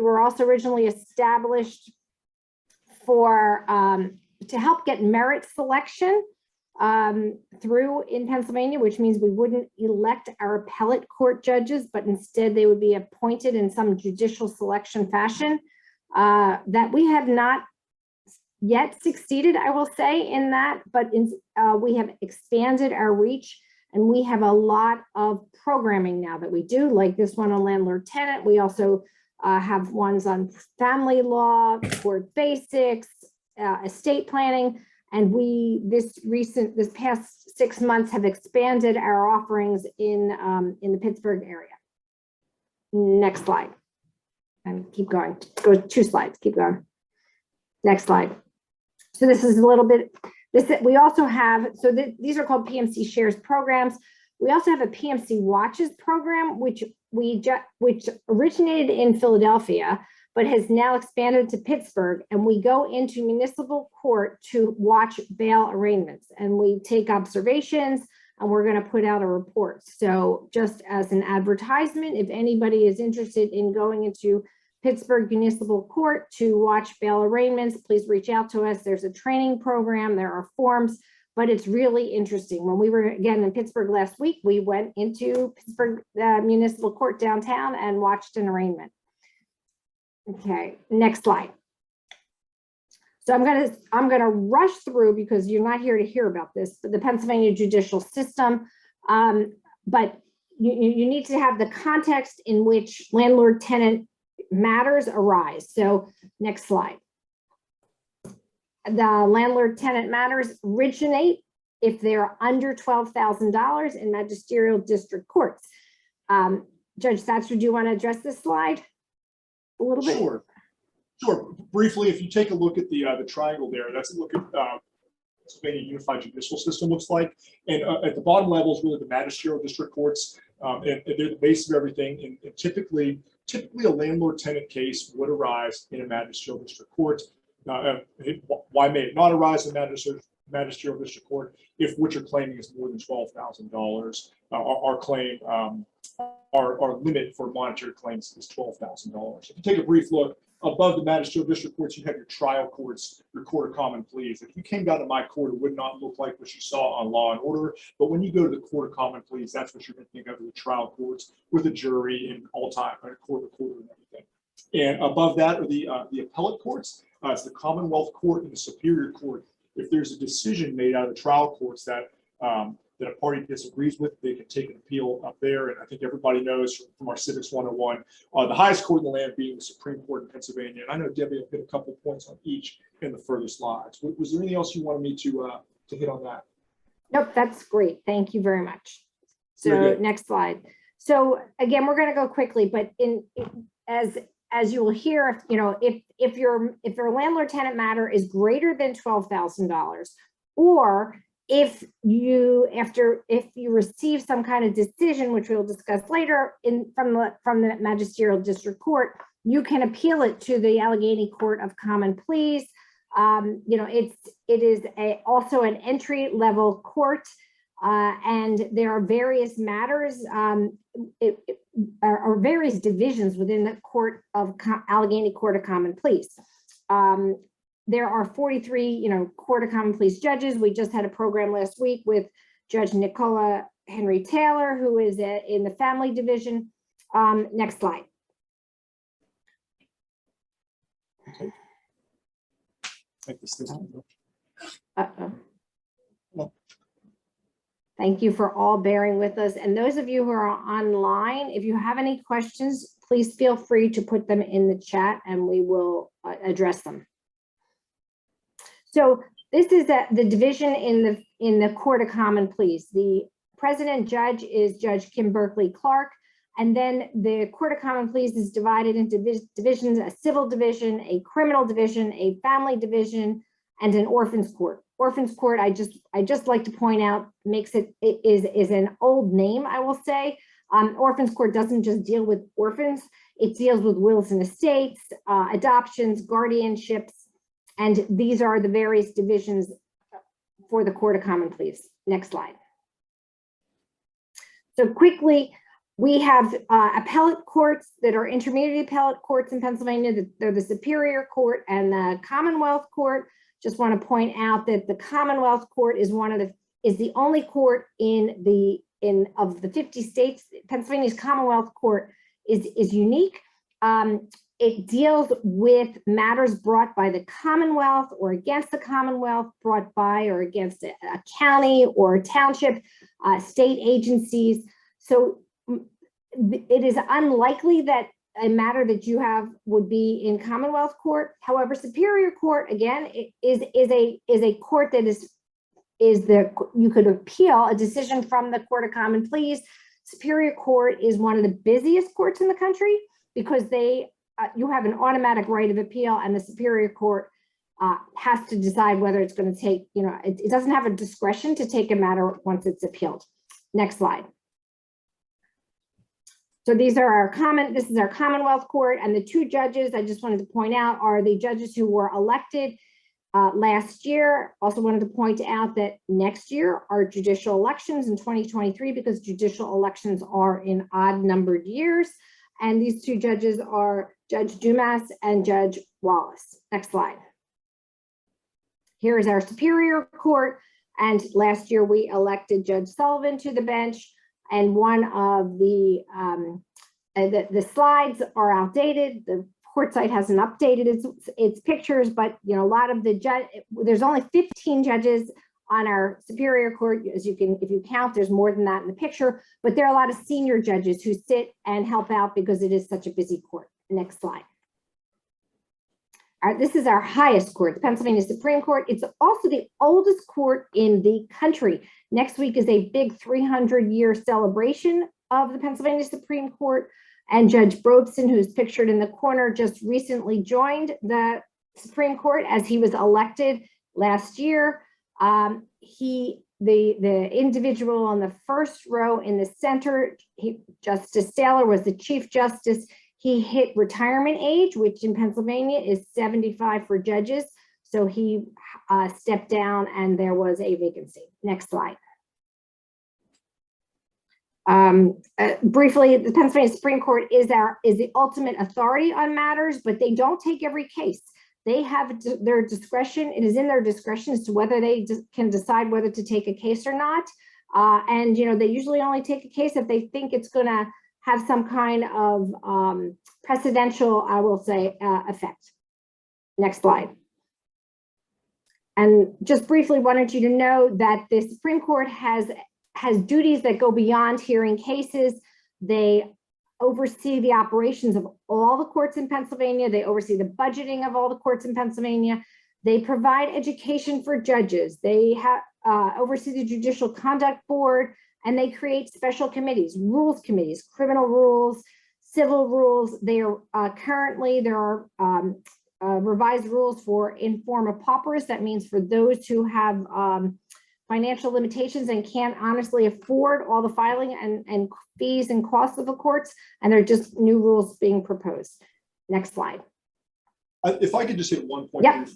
were also originally established for to help get merit selection through in Pennsylvania, which means we wouldn't elect our appellate court judges, but instead they would be appointed in some judicial selection fashion. That we have not yet succeeded, I will say, in that, but we have expanded our reach, and we have a lot of programming now that we do, like this one on landlord tenant. We also have ones on family law, court basics, estate planning, and this past 6 months have expanded our offerings in the Pittsburgh area. Next slide, and keep going. Go 2 slides. Keep going. Next slide. So this is a little bit. We also have, these are called PMC Shares programs. We also have a PMC Watches program, which originated in Philadelphia, but has now expanded to Pittsburgh. And we go into municipal court to watch bail arraignments, and we take observations, and we're going to put out a report. So just as an advertisement, if anybody is interested in going into Pittsburgh Municipal Court to watch bail arraignments, please reach out to us. There's a training program, there are forms, but it's really interesting. When we were again in Pittsburgh last week, we went into Pittsburgh Municipal Court downtown and watched an arraignment. Okay, next slide. So I'm gonna rush through because you're not here to hear about this, but the Pennsylvania judicial system, but you need to have the context in which landlord-tenant matters arise. So next slide. The landlord-tenant matters originate if they're under $12,000 in magisterial district courts. Judge Thatcher, do you want to address this slide a little bit? Sure. Briefly, if you take a look at the triangle there, that's a look at Pennsylvania Unified Judicial System looks like. And at the bottom level is really the magisterial district courts, and they're the base of everything. And typically a landlord-tenant case would arise in a magisterial district court. Why may it not arise in magisterial district court if what you're claiming is more than $12,000? Our claim, our limit for monetary claims is $12,000. If you take a brief look above the magisterial district courts, you have your trial courts, your court of common pleas. If you came down to my court, it would not look like what you saw on Law and Order. But when you go to the court of common pleas, that's what you're going to think of as the trial courts with a jury and all time, right? Court recorder and everything. And above that are the appellate courts. It's the Commonwealth Court and the Superior Court. If there's a decision made out of the trial courts that that a party disagrees with, they can take an appeal up there. And I think everybody knows from our Civics 101, the highest court in the land being the Supreme Court in Pennsylvania. And I know Debbie will hit a couple of points on each in the further slides. Was there anything else you wanted me to hit on that? Nope, that's great. Thank you very much. So next slide. So again, we're going to go quickly, but as you will hear, if your landlord-tenant matter is greater than $12,000, or if you receive some kind of decision, which we'll discuss later from the magisterial district court, you can appeal it to the Allegheny Court of Common Pleas. It is also an entry level court, and there are various matters or various divisions within the Allegheny Court of Common Pleas. There are 43, Court of Common Pleas judges. We just had a program last week with Judge Nicola Henry Taylor, who is in the family division. Next slide. Okay. Take this Thank you for all bearing with us. And those of you who are online, if you have any questions, please feel free to put them in the chat and we will address them. So this is the division in the Court of Common Pleas. The president judge is Judge Kim Berkeley Clark, and then the Court of Common Pleas is divided into divisions: a civil division, a criminal division, a family division, and an orphans court. Orphans court, I just like to point out, is an old name, I will say. Orphans court doesn't just deal with orphans; it deals with wills and estates, adoptions, guardianships. And these are the various divisions for the Court of Common Pleas. Next slide. So quickly, We have appellate courts that are intermediate appellate courts in Pennsylvania. They're the Superior Court and the Commonwealth Court. Just want to point out that the Commonwealth Court is the only court of the 50 states. Pennsylvania's Commonwealth Court is unique. It deals with matters brought by the Commonwealth or against the Commonwealth, brought by or against a county or a township, state agencies. So it is unlikely that a matter that you have would be in Commonwealth Court. However, Superior Court, again, is a court that you could appeal a decision from the Court of Common Pleas. Superior Court is one of the busiest courts in the country because you have an automatic right of appeal, and the Superior Court has to decide whether it's going to take, it doesn't have a discretion to take a matter once it's appealed. Next slide. So this is our Commonwealth Court, and the two judges I just wanted to point out are the judges who were elected last year. Also wanted to point out that next year are judicial elections in 2023 because judicial elections are in odd numbered years. And these two judges are Judge Dumas and Judge Wallace. Next slide. Here is our Superior Court. And last year we elected Judge Sullivan to the bench. And one of the slides are outdated. The court site hasn't updated its pictures, but a lot of there's only 15 judges on our Superior Court. As if you count, there's more than that in the picture, but there are a lot of senior judges who sit and help out because it is such a busy court. Next slide. All right, this is our highest court, the Pennsylvania Supreme Court. It's also the oldest court in the country. Next week is a big 300-year celebration of the Pennsylvania Supreme Court. And Judge Brobson, who's pictured in the corner, just recently joined the Supreme Court as he was elected last year. The individual on the first row in the center, Justice Saylor, was the Chief Justice. He hit retirement age, which in Pennsylvania is 75 for judges. So he stepped down and there was a vacancy. Next slide. Briefly, the Pennsylvania Supreme Court is the ultimate authority on matters, but they don't take every case. They have their discretion. It is in their discretion as to whether they can decide whether to take a case or not. And they usually only take a case if they think it's going to have some kind of precedential, I will say, effect. Next slide. And just briefly wanted you to know that the Supreme Court has duties that go beyond hearing cases. They oversee the operations of all the courts in Pennsylvania. They oversee the budgeting of all the courts in Pennsylvania. They provide education for judges. They oversee the Judicial Conduct Board, and they create special committees, rules committees, criminal rules, civil rules. There are revised rules for informa pauperis. That means for those who have financial limitations and can't honestly afford all the filing and fees and costs of the courts, and they're just new rules being proposed. Next slide. If I could just hit one point. Yep.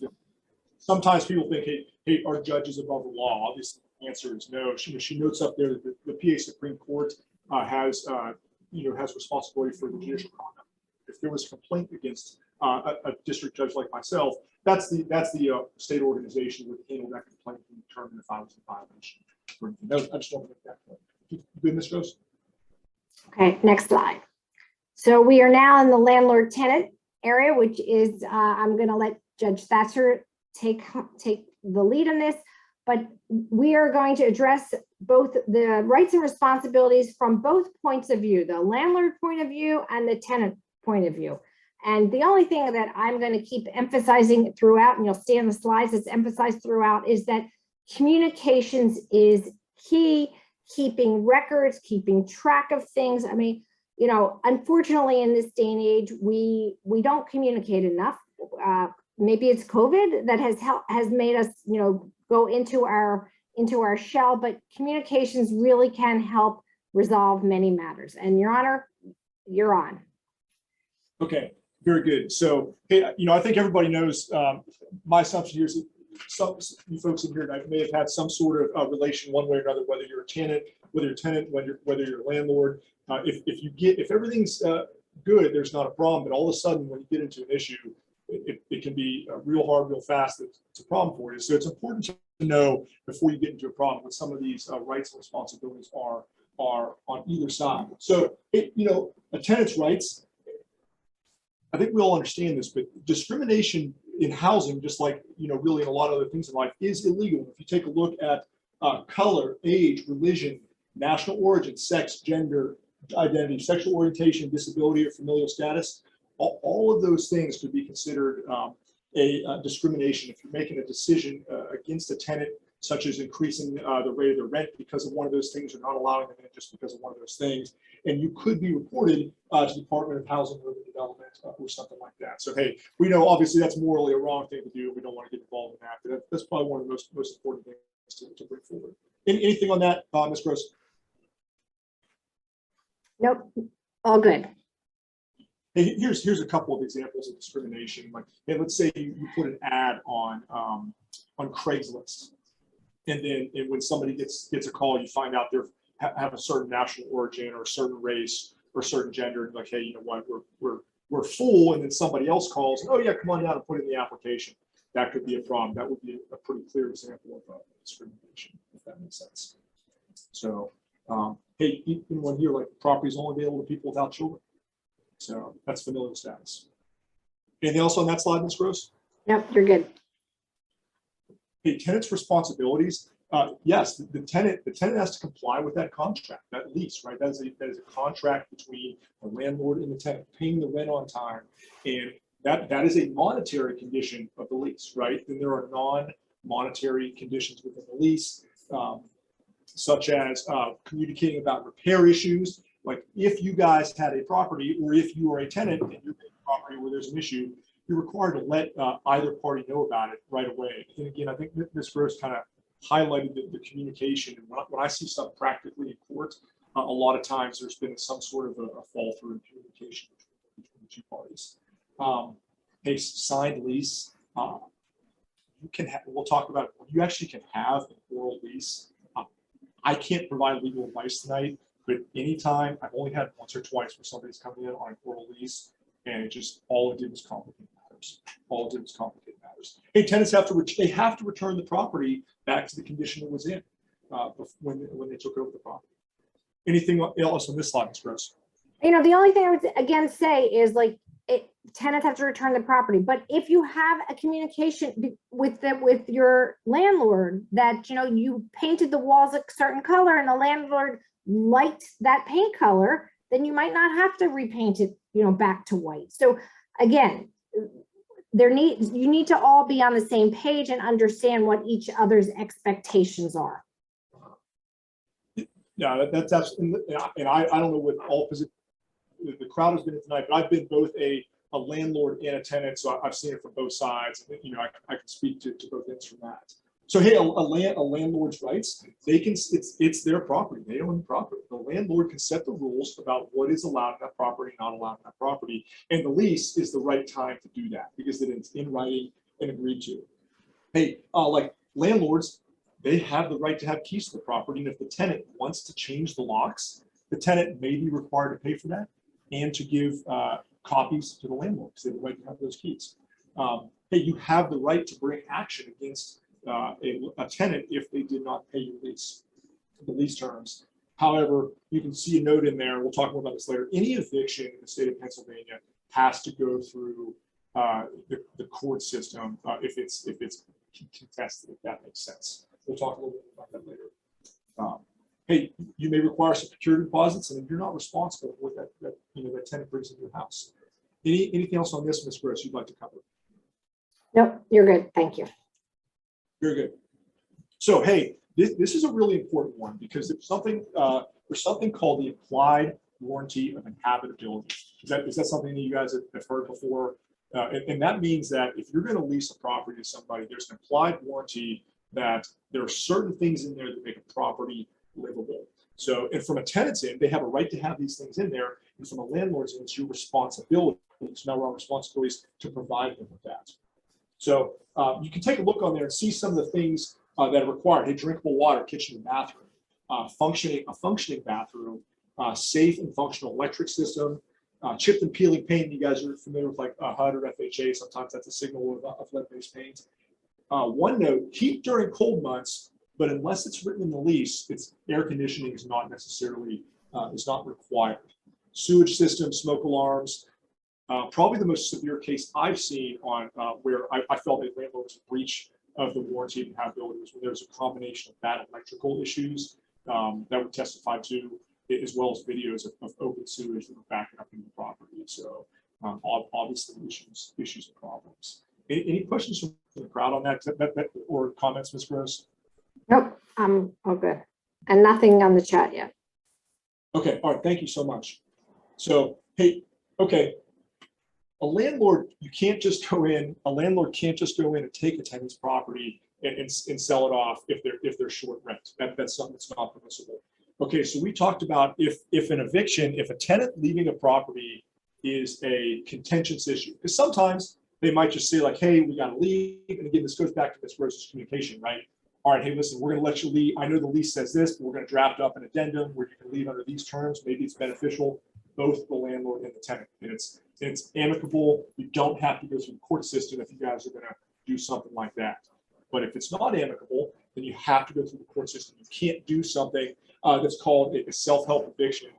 Sometimes people think, hey, are judges above the law? Obviously, the answer is no. She notes up there that the PA Supreme Court has responsibility for the judicial conduct. If there was a complaint against a district judge like myself, that's the state organization would handle that complaint and determine if I was in violation. I just want to make that point. You good, Ms. Gross? Okay, next slide. So we are now in the landlord tenant area, which is I'm going to let Judge Thatcher take the lead on this, but we are going to address both the rights and responsibilities from both points of view, the landlord point of view and the tenant point of view. And the only thing that I'm going to keep emphasizing throughout, and you'll see on the slides it's emphasized throughout, is that communications is key, keeping records, keeping track of things. I mean, unfortunately in this day and age, we don't communicate enough. Maybe it's COVID that has made us, go into our shell, but communications really can help resolve many matters. And Your Honor, you're on. Okay. Very good. So, hey, I think everybody knows my assumption here is that you folks in here may have had some sort of relation one way or another, whether you're a tenant whether you're tenant, whether you're landlord. If everything's good, there's not a problem. But all of a sudden, when you get into an issue, it can be real hard, real fast. It's a problem for you. So it's important to know before you get into a problem what some of these rights and responsibilities are on either side. So a tenant's rights. I think we all understand this, but discrimination in housing, just like really in a lot of other things in life, is illegal. If you take a look at color, age, religion, national origin, sex, gender, identity, sexual orientation, disability, or familial status, all of those things could be considered a discrimination if you're making a decision against a tenant, such as increasing the rate of their rent because of one of those things or not allowing them in just because of one of those things. And you could be reported to the Department of Housing and Urban Development or something like that. So, hey, we know obviously that's morally a wrong thing to do. We don't want to get involved in that, but that's probably one of the most important things to bring forward. Anything on that, Ms. Gross? Nope, all good. Hey, here's a couple of examples of discrimination. Like, hey, let's say you put an ad on Craigslist, and then when somebody gets a call, you find out they have a certain national origin or a certain race or a certain gender, and like, hey, you know what, we're full, and then somebody else calls, oh yeah, come on down and put in the application. That could be a problem. That would be a pretty clear example of discrimination, if that makes sense. So, hey, even one here, like property is only available to people without children. So that's familial status. Anything else on that slide, Ms. Gross? Nope, you're good. Hey, tenant's responsibilities. Yes, the tenant has to comply with that contract, that lease, right? That is a contract between the landlord and the tenant, paying the rent on time, and that is a monetary condition of the lease, right? Then there are non-monetary conditions within the lease, such as communicating about repair issues. Like if you guys had a property, or if you are a tenant and you're in a property where there's an issue, you're required to let either party know about it right away. And again, I think Ms. Gross kind of highlighted the communication. And when I see stuff practically in court, a lot of times there's been some sort of a fall through in communication between the two parties. A signed lease, you can we'll talk about it. You actually can have an oral lease. I can't provide legal advice tonight, but anytime, I've only had once or twice where somebody's coming in on an oral lease, and it just all it did was complicate matters. All it did was complicate matters. Hey, tenants have to return the property back to the condition it was in when they took over the property. Anything else on this slide, Ms. Gross? The only thing I would again say is like tenants have to return the property, but if you have a communication with your landlord that you painted the walls a certain color and the landlord liked that paint color, then you might not have to repaint it back to white. So again, you need to all be on the same page and understand what each other's expectations are. Yeah, that's absolutely, and I don't know what all positions the crowd has been in tonight, but I've been both a landlord and a tenant, so I've seen it from both sides. I can speak to both ends from that. So hey, a landlord's rights, it's their property. They own the property. The landlord can set the rules about what is allowed in that property, not allowed in that property. And the lease is the right time to do that because it's in writing and agreed to. Hey, like landlords, they have the right to have keys to the property. And if the tenant wants to change the locks, the tenant may be required to pay for that and to give copies to the landlord because they have the right to have those keys. Hey, you have the right to bring action against a tenant if they did not pay your lease, the lease terms. However, you can see a note in there, we'll talk more about this later, any eviction in the state of Pennsylvania has to go through the court system if it's contested, if that makes sense. We'll talk a little bit about that later. Hey, you may require some security deposits, and you're not responsible for what that tenant brings into your house. Anything else on this, Ms. Gross, you'd like to cover? Nope, you're good. Thank you. Very good. So, hey, this is a really important one because there's something called the implied warranty of inhabitability. Is that something that you guys have heard before? And that means that if you're going to lease a property to somebody, there's an implied warranty that there are certain things in there that make a property livable. So, and from a tenant's end, they have a right to have these things in there, and from a landlord's end, it's your responsibility. It's now our responsibilities to provide them with that. So you can take a look on there and see some of the things that are required. Hey, drinkable water, kitchen and bathroom. a functioning bathroom, safe and functional electric system, chipped and peeling paint. You guys are familiar with like HUD or FHA. Sometimes that's a signal of lead-based paint. One note: keep during cold months, but unless it's written in the lease, it's air conditioning is not necessarily is not required. Sewage system, smoke alarms. Probably the most severe case I've seen on where I felt a landlord was a breach of the warranty and habitability was when there's a combination of bad electrical issues that were testified to, as well as videos of open sewage that were backing up into the property. So obviously issues and problems. Any questions from the crowd on that or comments, Ms. Gross? Nope, I'm all good. And nothing on the chat yet. Okay, all right, thank you so much. So, hey, okay, a landlord, you can't just go in, a landlord can't just go in and take a tenant's property and sell it off if they're short rent. That's something that's not permissible. Okay, so we talked about if an eviction, if a tenant leaving a property is a contentious issue, because sometimes they might just say like, hey, we got to leave. And again, this goes back to Ms. Gross's communication, right? All right, hey, listen, we're going to let you leave. I know the lease says this, but we're going to draft up an addendum where you can leave under these terms. Maybe it's beneficial, both the landlord and the tenant. And it's amicable. You don't have to go through the court system if you guys are going to do something like that. But if it's not amicable, then you have to go through the court system. You can't do something that's called a self-help eviction.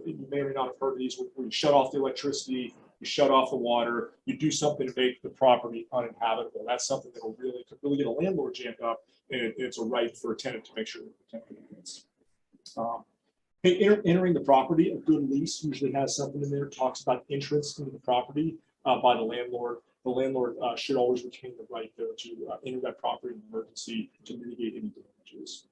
You may or may not have heard of these, where you shut off the electricity, you shut off the water, you do something to make the property uninhabitable. That's something that could really get a landlord jammed up, and it's a right for a tenant to make sure that the tenant gets. Entering the property, a good lease usually has something in there, talks about entrance into the property by the landlord. The landlord should always retain the right, though, to enter that property in emergency to mitigate any damages.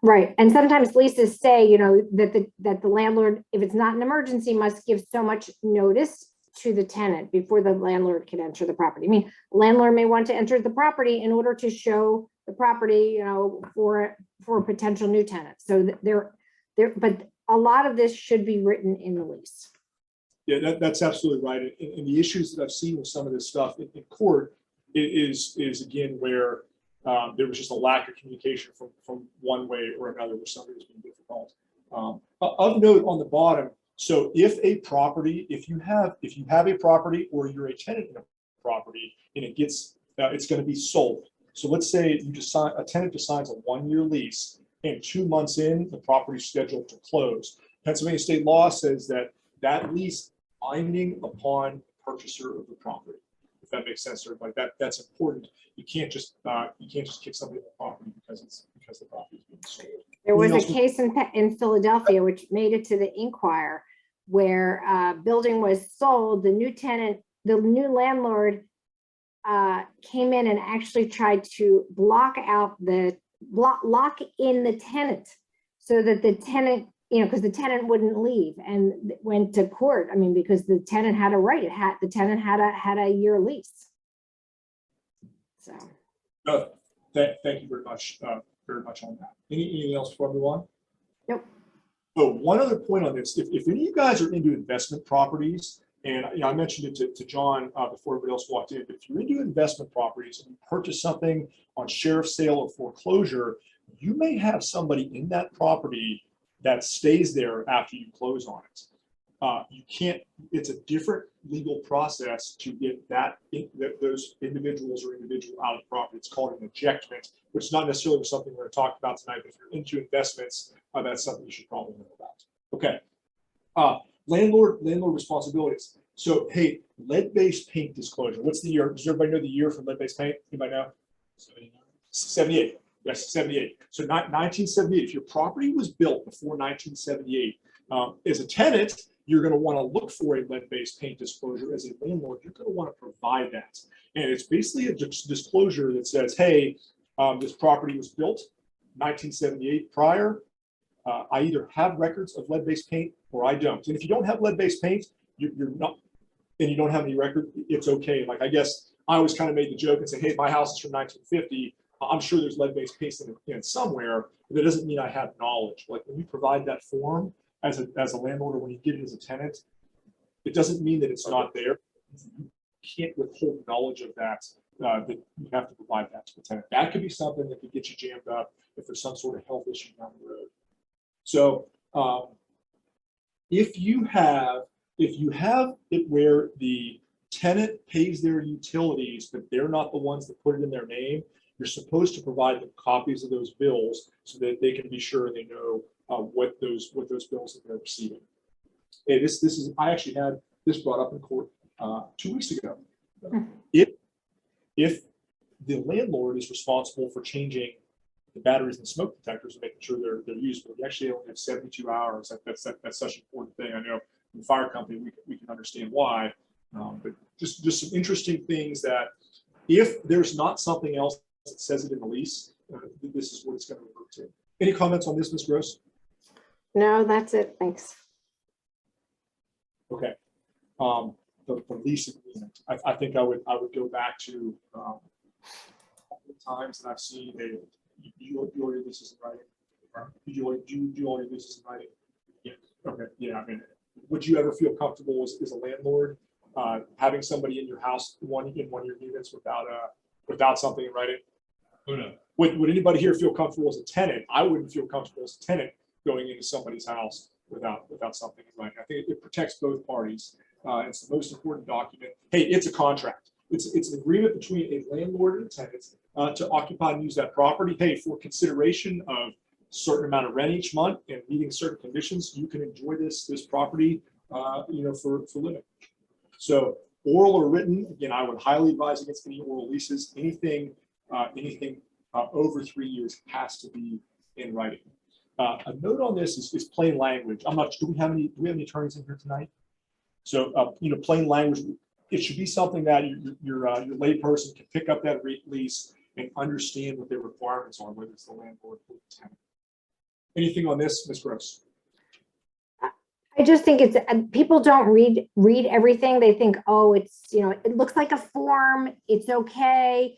Right. And sometimes leases say, that the landlord, if it's not an emergency, must give so much notice to the tenant before the landlord can enter the property. I mean, landlord may want to enter the property in order to show the property, for a potential new tenant. So but a lot of this should be written in the lease. Yeah, that's absolutely right. And the issues that I've seen with some of this stuff in court is again where there was just a lack of communication from one way or another, where somebody was being difficult. Of note on the bottom, so if you have a property or you're a tenant in a property and it's going to be sold. So let's say a tenant just signs a 1-year lease, and 2 months in, the property is scheduled to close. Pennsylvania state law says that lease binding upon purchaser of the property. If that makes sense to everybody, that's important. You can't just kick somebody off the property because the property is being sold. There was a case in Philadelphia which made it to the Inquirer, where building was sold. The new landlord came in and actually tried to lock in the tenant, so that the tenant, because the tenant wouldn't leave, and went to court. I mean, because the tenant had a right. The tenant had a year lease. So. Thank you very much on that. Anything else before we move on? Nope. Oh, one other point on this: if any of you guys are into investment properties, and I mentioned it to John before everybody else walked in, but if you're into investment properties and you purchase something on sheriff's sale or foreclosure, you may have somebody in that property that stays there after you close on it. You can't. It's a different legal process to get those individuals or individual out of the property. It's called an ejectment, which is not necessarily something we're going to talk about tonight. But if you're into investments, that's something you should probably know about. Okay. Landlord responsibilities. So, hey, lead-based paint disclosure. What's the year? Does everybody know the year for lead-based paint? Anybody know? 78. Yes, 78. So 1978. If your property was built before 1978, as a tenant, you're going to want to look for a lead-based paint disclosure. As a landlord, you're going to want to provide that. And it's basically a disclosure that says, hey, this property was built 1978 prior. I either have records of lead-based paint or I don't. And if you don't have lead-based paint, you're not, and you don't have any record, it's okay. Like, I guess I always kind of made the joke and say, hey, my house is from 1950. I'm sure there's lead-based paint in somewhere, but that doesn't mean I have knowledge. Like, when you provide that form as a landlord, or when you get it as a tenant, it doesn't mean that it's not there. You can't withhold knowledge of that that you have to provide that to the tenant. That could be something that could get you jammed up if there's some sort of health issue down the road. So if you have it where the tenant pays their utilities, but they're not the ones that put it in their name, you're supposed to provide them copies of those bills so that they can be sure they know what those bills that they're receiving. Hey, this is, I actually had this brought up in court 2 weeks ago. If the landlord is responsible for changing the batteries and smoke detectors and making sure they're usable, you actually only have 72 hours. That's such an important thing. I know in the fire company we can understand why, but just some interesting things that if there's not something else that says it in the lease, this is what it's going to refer to. Any comments on this, Ms. Gross? No, that's it. Thanks. Okay. The lease agreement. I think I would go back to times that I've seen you all your leases in writing. Do you all your leases in writing? Yeah. Okay. Yeah. I mean, would you ever feel comfortable as a landlord having somebody in your house in one of your units without something in writing? Oh, no. Would anybody here feel comfortable as a tenant? I wouldn't feel comfortable as a tenant going into somebody's house without something in writing. I think it protects both parties. It's the most important document. Hey, it's a contract. It's an agreement between a landlord and a tenant to occupy and use that property. Hey, for consideration of a certain amount of rent each month and meeting certain conditions, you can enjoy this property, for living. So oral or written, again, I would highly advise against any oral leases. Anything over 3 years has to be in writing. A note on this is plain language. I'm not. Do we have any attorneys in here tonight? So plain language. It should be something that your layperson can pick up that lease and understand what their requirements are, whether it's the landlord or the tenant. Anything on this, Ms. Gross? I just think it's people don't read everything. They think, oh, it's it looks like a form. It's okay.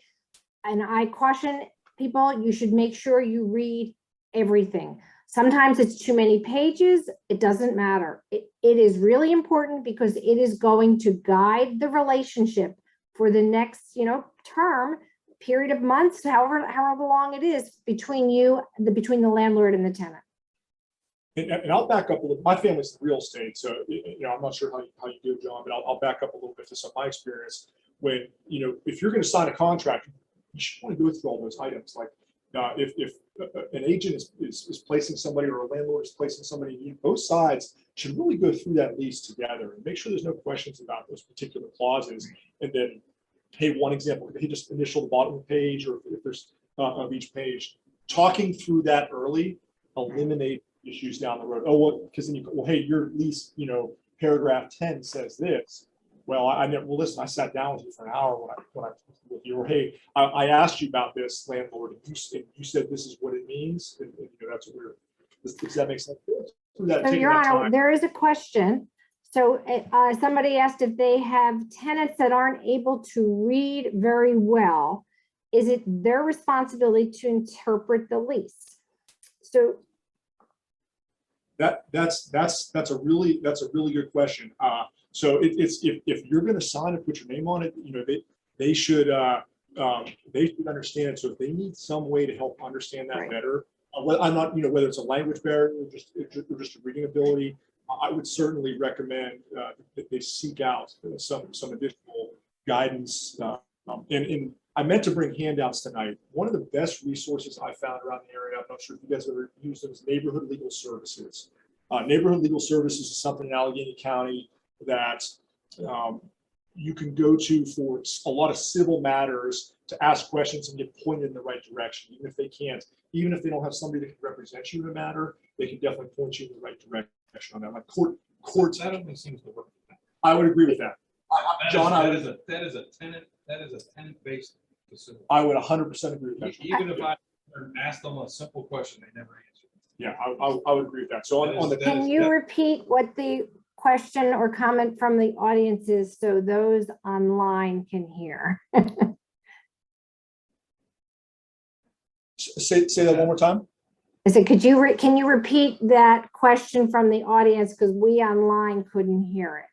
And I caution people, you should make sure you read everything. Sometimes it's too many pages. It doesn't matter. It is really important because it is going to guide the relationship for the next, term, period of months, however long it is between between the landlord and the tenant. And I'll back up a little. My family's in real estate, so I'm not sure how you do, John, but I'll back up a little bit to some of my experience. When if you're going to sign a contract, you should want to go through all those items. Like if an agent is placing somebody or a landlord is placing somebody, both sides should really go through that lease together and make sure there's no questions about those particular clauses. And then, hey, one example, hey, just initial the bottom of the page, or if there's of each page, talking through that early eliminate issues down the road. Oh, well, because then hey, your lease, paragraph 10 says this. Well, listen, I sat down with you for an hour when I with you, or hey, I asked you about this, landlord, and you said this is what it means, and that's what does that make sense? So, Your Honor, there is a question. So somebody asked if they have tenants that aren't able to read very well, is it their responsibility to interpret the lease? So that's a really good question. So it's if you're going to sign and put your name on it, they should understand. So if they need some way to help understand that better, I'm not whether it's a language barrier or just a reading ability, I would certainly recommend that they seek out some additional guidance. And I meant to bring handouts tonight. One of the best resources I found around the area, I'm not sure if you guys ever used them, is Neighborhood Legal Services. Neighborhood Legal Services is something in Allegheny County that you can go to for a lot of civil matters to ask questions and get pointed in the right direction. Even if they don't have somebody that can represent you in a matter, they can definitely point you in the right direction on that. Like courts. That only seems to work. I would agree with that. John, that is a tenant-based facility. I would 100% agree with that. Even if I asked them a simple question, they never answered. Yeah, I would agree with that. So can you repeat what the question or comment from the audience is so those online can hear? Say that one more time. I said, can you repeat that question from the audience because we online couldn't hear it?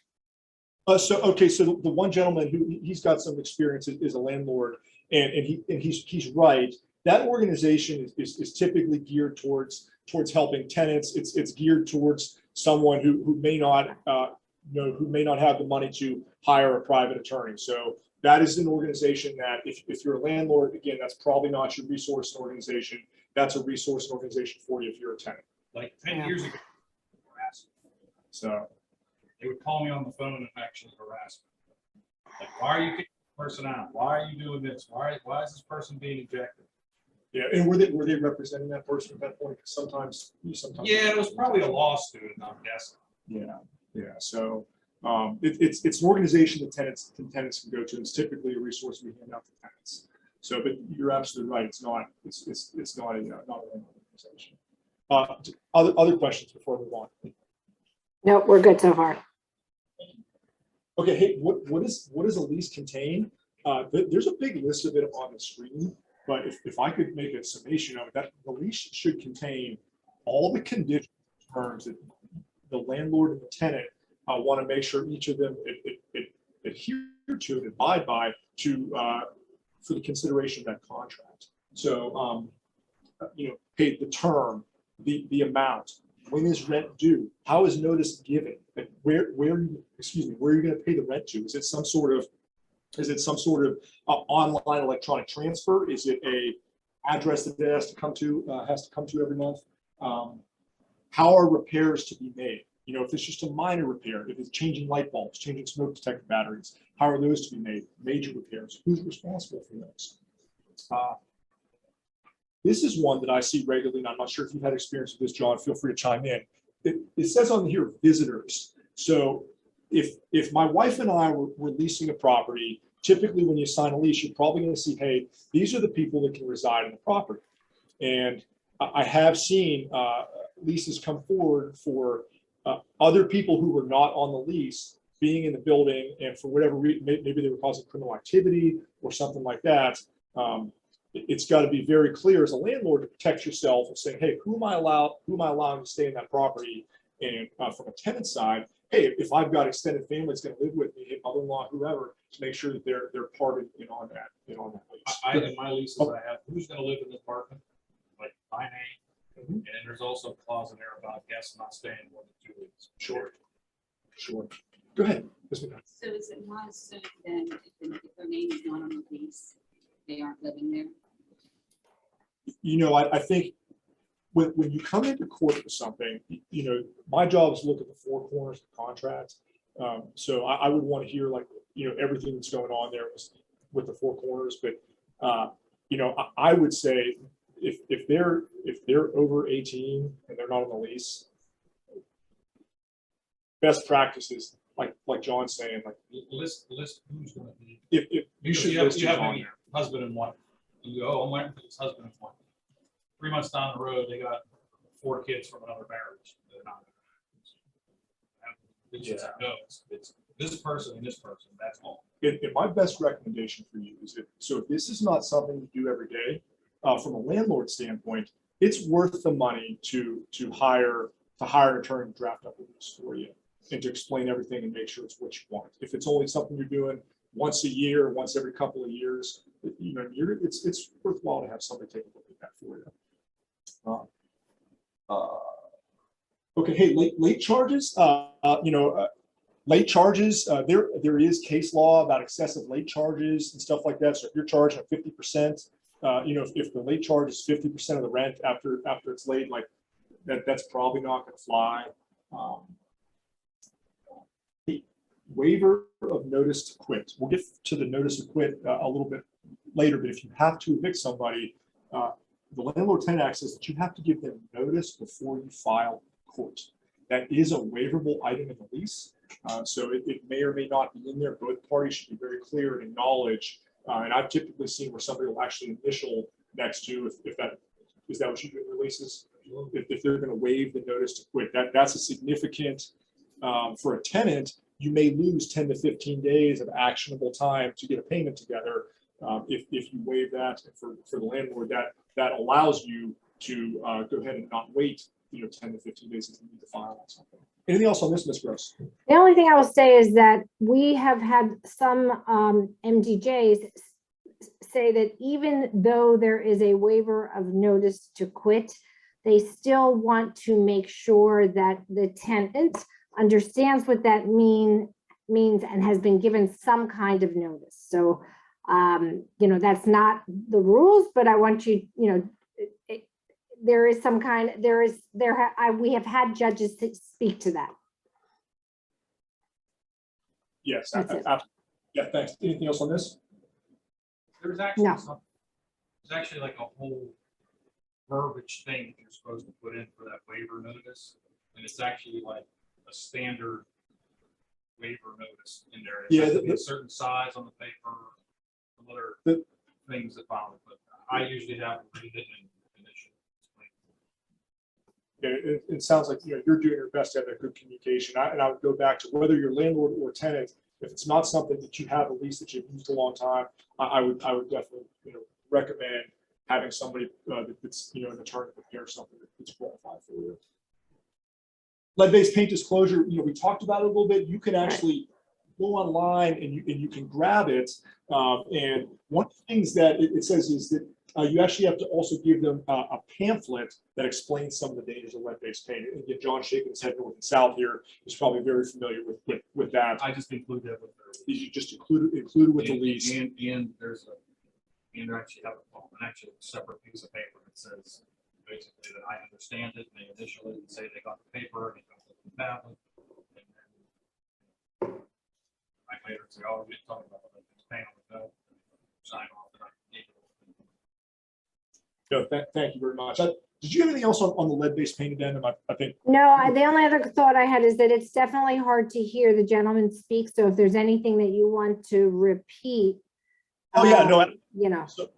Okay, so the one gentleman who he's got some experience is a landlord, and he's right. That organization is typically geared towards helping tenants. It's geared towards someone who may not who may not have the money to hire a private attorney. So that is an organization that if you're a landlord, again, that's probably not your resource organization. That's a resource organization for you if you're a tenant. Like 10 years ago, So they would call me on the phone and actually harass me. Like, why are you kicking this person out? Why are you doing this? Why is this person being ejected? yeah, and were they representing that person at that point? Because sometimes. Yeah, it was probably a law student, I'm guessing. Yeah. So it's an organization that tenants can go to. It's typically a resource we hand out to tenants. So, but you're absolutely right. It's not not a landlord organization. Other questions before we move on? No, we're good so far. Okay. Hey, what does a lease contain? There's a big list of it on the screen, but if I could make a summation of it, that the lease should contain all the conditions, terms that the landlord and the tenant want to make sure each of them adhere to and abide by for the consideration of that contract. So, hey, the term, the amount, when is rent due? How is notice given? Like where are you going to pay the rent to? Is it some sort of online electronic transfer? Is it a address that it has to come to every month? How are repairs to be made? If it's just a minor repair, if it's changing light bulbs, changing smoke detector batteries, how are those to be made? Major repairs, who's responsible for those? This is one that I see regularly, and I'm not sure if you've had experience with this, John. Feel free to chime in. It says on here, visitors. So if my wife and I were leasing a property, typically when you sign a lease, you're probably going to see, hey, these are the people that can reside in the property. And I have seen leases come forward for other people who were not on the lease being in the building, and for whatever reason, maybe they were causing criminal activity or something like that. It's got to be very clear as a landlord to protect yourself and saying, hey, who am I allowing to stay in that property? And from a tenant side, hey, if I've got extended family that's going to live with me, hey, mother-in-law, whoever, to make sure that they're parted on that lease. In my leases, I have who's going to live in the apartment, like my name, and then there's also a clause in there about guests not staying more than 2 weeks. Sure. Go ahead. So is it not assumed then if their name is not on the lease, they aren't living there? I think when you come into court with something, my job is to look at the four corners of the contract. So I would want to hear everything that's going on there with the four corners. But I would say if they're over 18 and they're not on the lease, best practices like John's saying, List who's going to be. If you should list you have on a there. husband and wife. You go, oh, my husband and wife. 3 months down the road, they got 4 kids from another marriage. They're not. It's this person and this person. That's all. And my best recommendation for you is if this is not something you do every day, from a landlord standpoint, it's worth the money to hire an attorney to draft up a lease for you and to explain everything and make sure it's what you want. If it's only something you're doing once a year, once every couple of years, it's worthwhile to have somebody take a look at that for you. Okay, hey, late charges. Late charges. There is case law about excessive late charges and stuff like that. So if you're charging 50%, if the late charge is 50% of the rent after it's late, that's probably not going to fly. The waiver of notice to quit. We'll get to the notice to quit a little bit later, but if you have to evict somebody, the Landlord-Tenant Act says that you have to give them notice before you file court. That is a waiverable item in the lease, so it may or may not be in there. Both parties should be very clear and acknowledge. And I've typically seen where somebody will actually initial next to if that is that what you do in releases. If they're going to waive the notice to quit, that's a significant for a tenant. You may lose 10 to 15 days of actionable time to get a payment together if you waive that. And for the landlord, that allows you to go ahead and not wait 10 to 15 days if you need to file on something. Anything else on this, Ms. Gross? The only thing I will say is that we have had some MDJs say that even though there is a waiver of notice to quit, they still want to make sure that the tenant understands what that means and has been given some kind of notice. So, you know, that's not the rules, but I want you, you know, there is some kind, we have had judges speak to that. Yes. That's it. Yeah, thanks. Anything else on this? There's actually No. there's actually like a whole verbiage thing that you're supposed to put in for that waiver notice. And it's actually like a standard waiver notice in there. It Yeah, has to be a certain size on the paper, some other things that follow. But I usually have to read it and initially. It sounds like, you know, you're doing your best to have that good communication. And I would go back to whether you're landlord or tenant, if it's not something that you have a lease that you've used a long time, I would definitely, you know, recommend having somebody that's, you know, an attorney prepare something that's qualified for you. Lead-based paint disclosure, you know, we talked about it a little bit. You can actually go online and you can grab it. And one of the things that it says is that you actually have to also give them a pamphlet that explains some of the dangers of lead-based paint. And again, John shaking his head north and south here is probably very familiar with that. I just include that with You just include it with the lease. And there's and they actually have a separate piece of paper that says basically that I understand it. And they initially say they got the paper and they got the tablet. And then I later say, oh, we didn't talk about the panel. No, sign off. And I gave it. No, thank you very much. Did you have anything else on the lead-based paint addendum? I think. No, the only other thought I had is that it's definitely hard to hear the gentleman speak. So if there's anything that you want to repeat. Oh, yeah, no. You know. So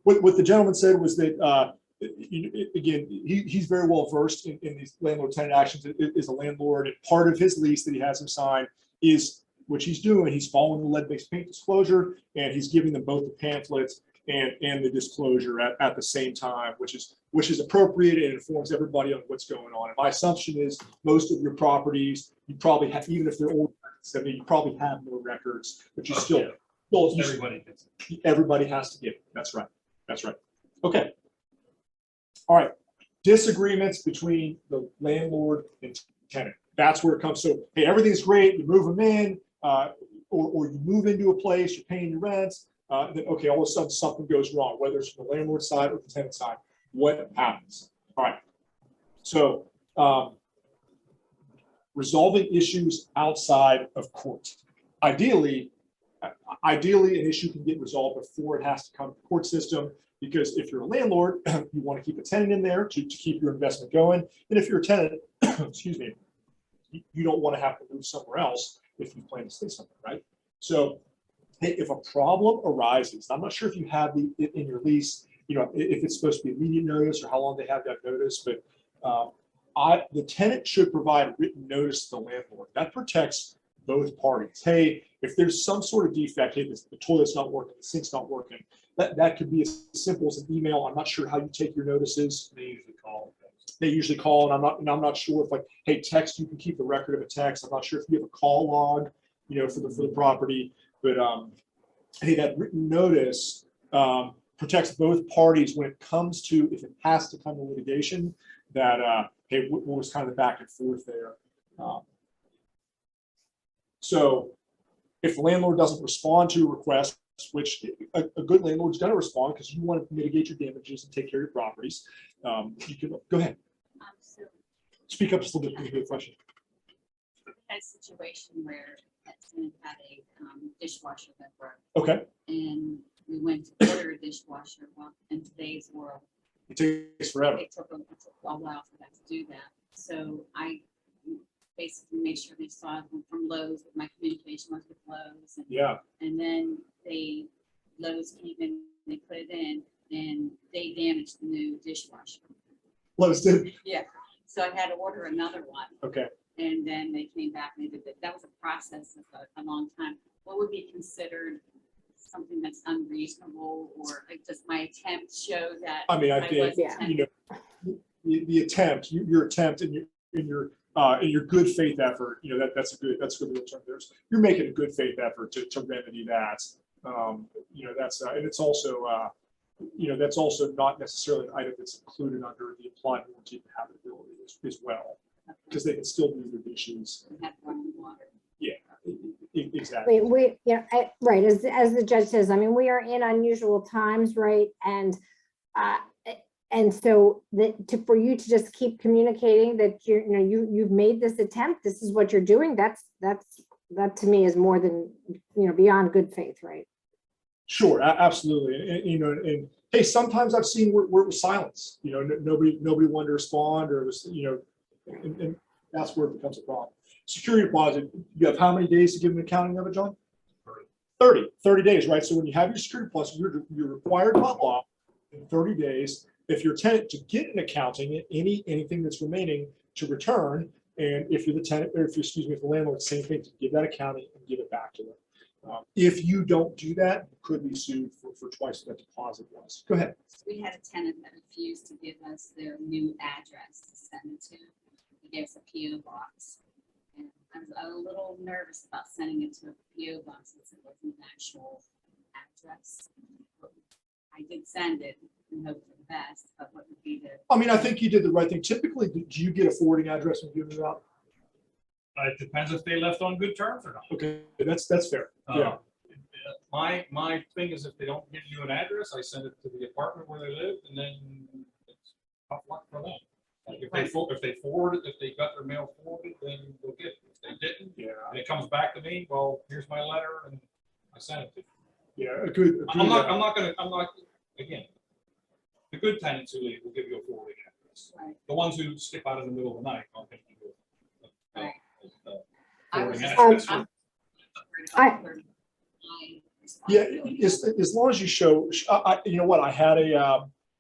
what the gentleman said was that, again, he's very well versed in these landlord-tenant actions. Is a landlord, and part of his lease that he has him sign is, which he's doing, he's following the lead-based paint disclosure, and he's giving them both the pamphlets and the disclosure at the same time, which is appropriate and informs everybody on what's going on. And my assumption is most of your properties, you probably have, even if they're old, you probably have no records, but you still, everybody has to get it. That's right. That's right. Okay. All right. Disagreements between the landlord and tenant. That's where it comes. So, hey, everything's great. You move them in, or you move into a place, you're paying your rents. Then, okay, all of a sudden something goes wrong, whether it's from the landlord side or the tenant side. What happens? All right. So, resolving issues outside of court. Ideally, an issue can get resolved before it has to come to the court system, because if you're a landlord, you want to keep a tenant in there to keep your investment going. And if you're a tenant, excuse me, you don't want to have to move somewhere else if you plan to stay somewhere, right? So, if a problem arises, I'm not sure if you have it in your lease, you know, if it's supposed to be immediate notice or how long they have that notice, but the tenant should provide written notice to the landlord. That protects both parties. Hey, if there's some sort of defect, hey, the toilet's not working, the sink's not working, that could be as simple as an email. I'm not sure how you take your notices. They usually call, and I'm not sure if, like, hey, text, you can keep the record of a text. I'm not sure if you have a call log, you know, for the property. But hey, that written notice protects both parties when it comes to, if it has to come to litigation, that, hey, what was kind of the back and forth there. So if the landlord doesn't respond to a request, which a good landlord's going to respond because you want to mitigate your damages and take care of your properties, you can go ahead. So Speak up just a little bit for the question. had a situation where that tenant had a dishwasher that broke. Okay. And we went to order a dishwasher. Well, in today's world, It takes forever. it took a while for that to do that. So I basically made sure they saw it from Lowe's, with my communication was with Lowe's. Yeah. And then Lowe's came in, they put it in, and they damaged the new dishwasher. Lowe's did. Yeah. So I had to order another one. Okay. And then they came back and they did that. That was a process of a long time. What would be considered something that's unreasonable, or like, does my attempt show that? I mean, I think, was attempting? you know, the attempt, your attempt and your and your good faith effort, that's a good real term. You're making a good faith effort to remedy that. That's and it's also that's also not necessarily an item that's included under the implied warranty of habitability as well, because they can still do the issues. Yeah, exactly. Right, as the judge says, I mean, we are in unusual times, right? And so for you to just keep communicating that you've made this attempt, this is what you're doing, that to me is more than, beyond good faith, right? Sure, absolutely. And hey, sometimes I've seen where it was silence, nobody wanted to respond, or was, and that's where it becomes a problem. Security deposit, you have how many days to give an accounting of it, John? 30 days, right? So when you have your security deposit, you're required by law in 30 days, if you're a tenant, to get an accounting, anything that's remaining to return. And if you're the tenant, or if the landlord, same thing, to give that accounting and give it back to them. If you don't do that, you could be sued for twice what that deposit was. Go ahead. So we had a tenant that refused to give us their new address to send it to. He gave us a PO box. And I was a little nervous about sending it to a PO box since it wasn't an actual address. But I did send it and hope for the best, but what would be the... I mean, I think you did the right thing. Typically, do you get a forwarding address when you give it out? It depends if they left on good terms or not. Okay, that's fair. Yeah. My thing is, if they don't give you an address, I send it to the apartment where they live, and then it's tough luck for them. Like if they forward it, if they got their mail forwarded, then they'll get it. If they didn't, and it comes back to me, well, here's my letter, and I sent it to you. Yeah, I'm not again. The good tenants who leave will give you a forwarding address. Right. The ones who skip out in the middle of the night, I'll give you Right. forwarding Yeah, as long as you show, you know what, I had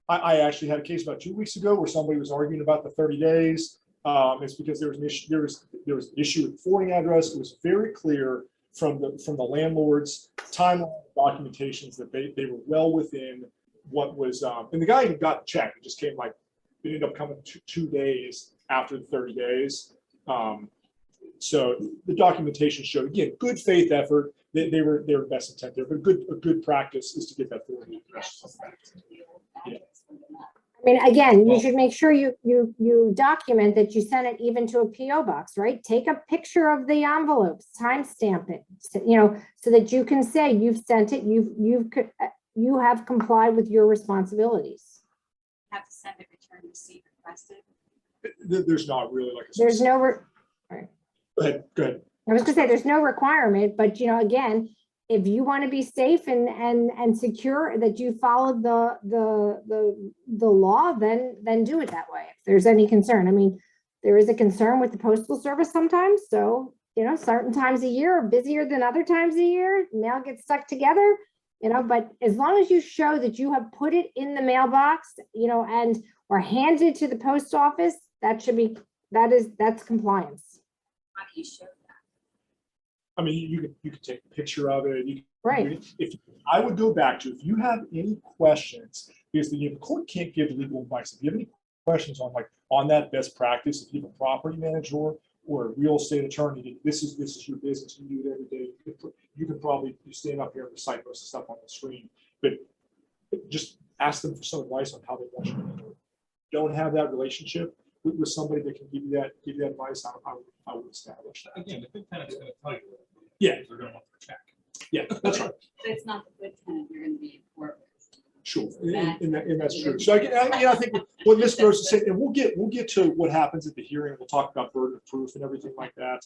I actually had a case about 2 weeks ago where somebody was arguing about the 30 days. It's because there was an issue. There was an issue with the forwarding address. It was very clear from the landlord's timeline documentations that they were well within what was, and the guy even got checked. It just came it ended up coming 2 days after the 30 days. So the documentation showed, again, good faith effort. They were best intent there, but a good practice is to get that forwarding address. Yeah. I mean, again, you should make sure you document that you sent it even to a PO box, right? Take a picture of the envelopes, timestamp it, so that you can say you've sent it, you have complied with your responsibilities. Have to send a return receipt requested. There's not really there's no. Right. Go ahead. I was gonna say there's no requirement, but again, if you want to be safe and secure that you followed the law, then do it that way. If there's any concern, I mean, there is a concern with the postal service sometimes. So certain times a year are busier than other times a year. Mail gets stuck together. But as long as you show that you have put it in the mailbox, and or handed to the post office, that's compliance. How do you show that? I mean, you could take a picture of it. Right. If I would go back to, if you have any questions, because the court can't give legal advice. If you have any questions on that best practice, if you have a property manager or a real estate attorney, this is your business. You do it every day. You can probably stand up here and recite most of the stuff on the screen, but just ask them for some advice on how they want you to do it. Don't have that relationship with somebody that can give you that advice. I would establish that. Again, the good tenant's going to tell you. Yeah, they're going to want their check. Yeah, that's right. But it's not the good tenant you're going to be in court with. Sure, and that's true. So I think what Ms. Gross is saying, and we'll get to what happens at the hearing. We'll talk about burden of proof and everything like that.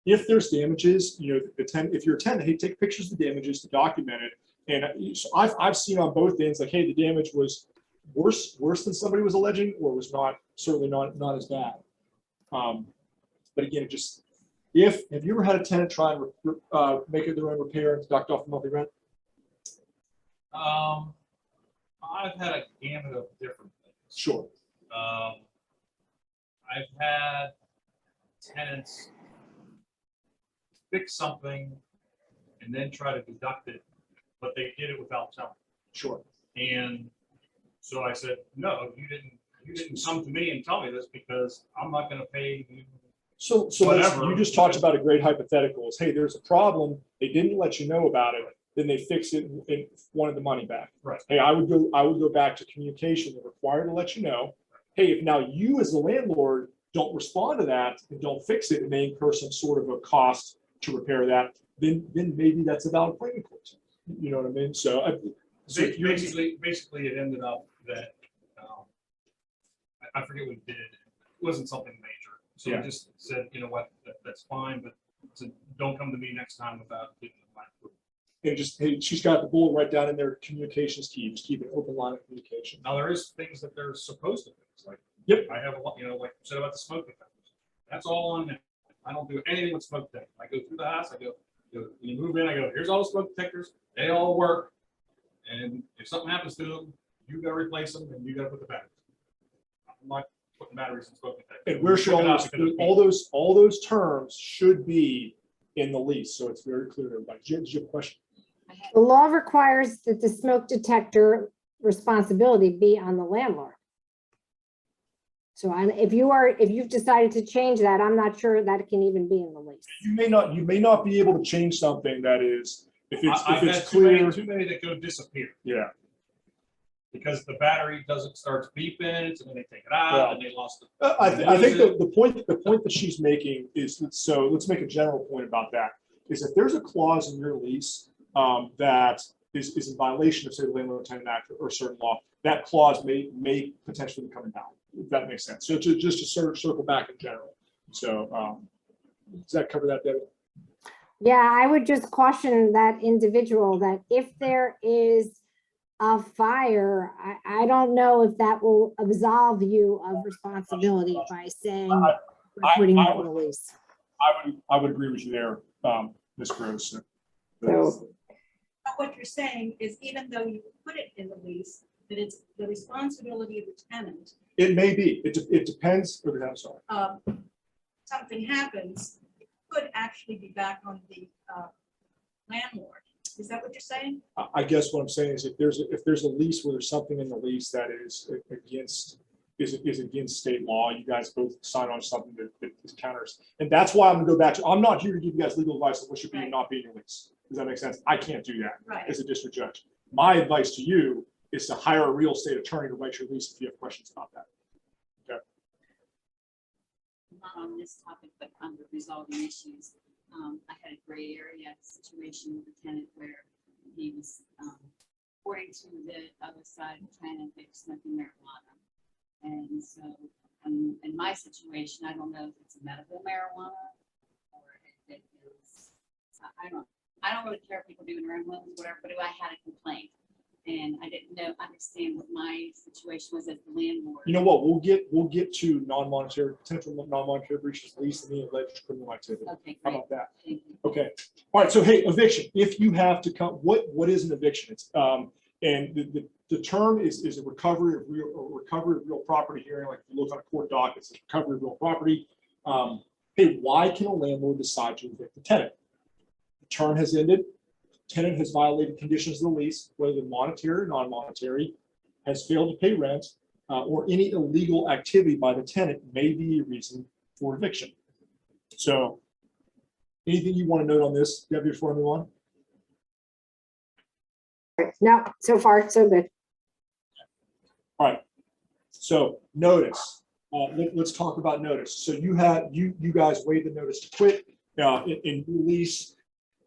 If there's damages, if you're a tenant, hey, take pictures of the damages to document it. And so I've seen on both ends, hey, the damage was worse than somebody was alleging, or was certainly not as bad. But again, have you ever had a tenant try and make it their own repair and deduct off the monthly rent? I've had a gamut of different things. Sure. I've had tenants fix something and then try to deduct it, but they did it without telling. Sure. And So I said, no, you didn't come to me and tell me this because I'm not gonna pay you. So Whatever. you just talked about a great hypothetical is, hey, there's a problem. They didn't let you know about it. Then they fix it and wanted the money back. Right. Hey, I would go back to communication. They're required to let you know. Hey, if now you as the landlord don't respond to that and don't fix it and they incur some sort of a cost to repair that, then maybe that's a valid claim in court. You know what I mean? So Basically it ended up that, I forget what it did. It wasn't something major. So Yeah. I just said, you know what, that's fine, but don't come to me next time without getting my approval. and just, hey, she's got the bullet right down in there, communications key, just keep an open line of communication. Now, there is things that they're supposed to fix, like, Yep. I have a lot, like you said about the smoke detectors. That's all on there. I don't do anything with smoke detectors. I go through the house, when you move in, I go, here's all the smoke detectors, they all work. And if something happens to them, you gotta replace them and you gotta put the batteries. I'm not putting batteries in smoke detectors. And where should all those terms should be in the lease, so it's very clear to everybody. Did you have a question? I had- The law requires that the smoke detector responsibility be on the landlord. So if you've decided to change that, I'm not sure that it can even be in the lease. You may not be able to change something that is, if I've it's had clear. too many that go disappear Yeah, because the battery starts beeping, and then they take it out and they lost it. I think the point that she's making is that, so let's make a general point about that, is if there's a clause in your lease that is in violation of, say, the Landlord Tenant Act or certain law, that clause may potentially be coming down, if that makes sense. So just to sort of circle back in general. So does that cover that, Debbie? Yeah, I would just caution that individual that if there is a fire, I don't know if that will absolve you of responsibility by saying, by putting it in the lease. I would agree with you there, Ms. Gross. So, But what you're saying is even though you put it in the lease, that it's the responsibility of the tenant. It may be, it depends, okay, I'm sorry. Something happens, it could actually be back on the landlord. Is that what you're saying? I guess what I'm saying is if there's a lease where there's something in the lease that is against state law, you guys both sign on something that counters. And that's why I'm gonna go back to, I'm not here to give you guys legal advice on what should be and not be in your lease. Does that make sense? I can't do that Right. as a district judge. My advice to you is to hire a real estate attorney to write your lease if you have questions about that. Okay. Not on this topic, but under resolving issues. I had a gray area situation with a tenant where he was, according to the other side of the tenant, they were smoking marijuana. And so in my situation, I don't know if it's medical marijuana or if it is, I don't really care if people do in their own homes, whatever, but I had a complaint. And I didn't understand what my situation was as the landlord. You know what? We'll get to non-monetary, potential non-monetary breaches, lease, and the alleged criminal activity. Okay, How great. about that? Thank you. Okay. All right. So, hey, eviction. If you have to come, what is an eviction? It's and the term is a recovery of real property hearing. Like if you look on a court doc, it's a recovery of real property. Hey, why can a landlord decide to evict the tenant? The term has ended. Tenant has violated conditions of the lease, whether monetary or non-monetary, has failed to pay rent, or any illegal activity by the tenant may be a reason for eviction. So, anything you want to note on this, Debbie, before I move on? no, so far, so good. All right. So notice. Let's talk about notice. So you guys waived the notice to quit in your lease.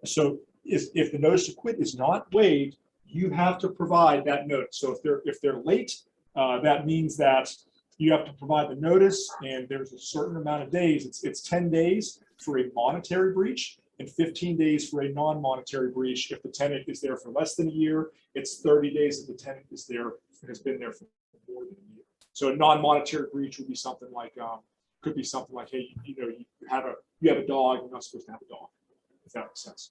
So if the notice to quit is not waived, you have to provide that notice. So if they're late, that means that you have to provide the notice, and there's a certain amount of days. It's 10 days for a monetary breach and 15 days for a non-monetary breach. If the tenant is there for less than a year, it's 30 days if the tenant has been there for more than a year. So a non-monetary breach would be something like could be something like, hey, you have a dog, you're not supposed to have a dog, if that makes sense.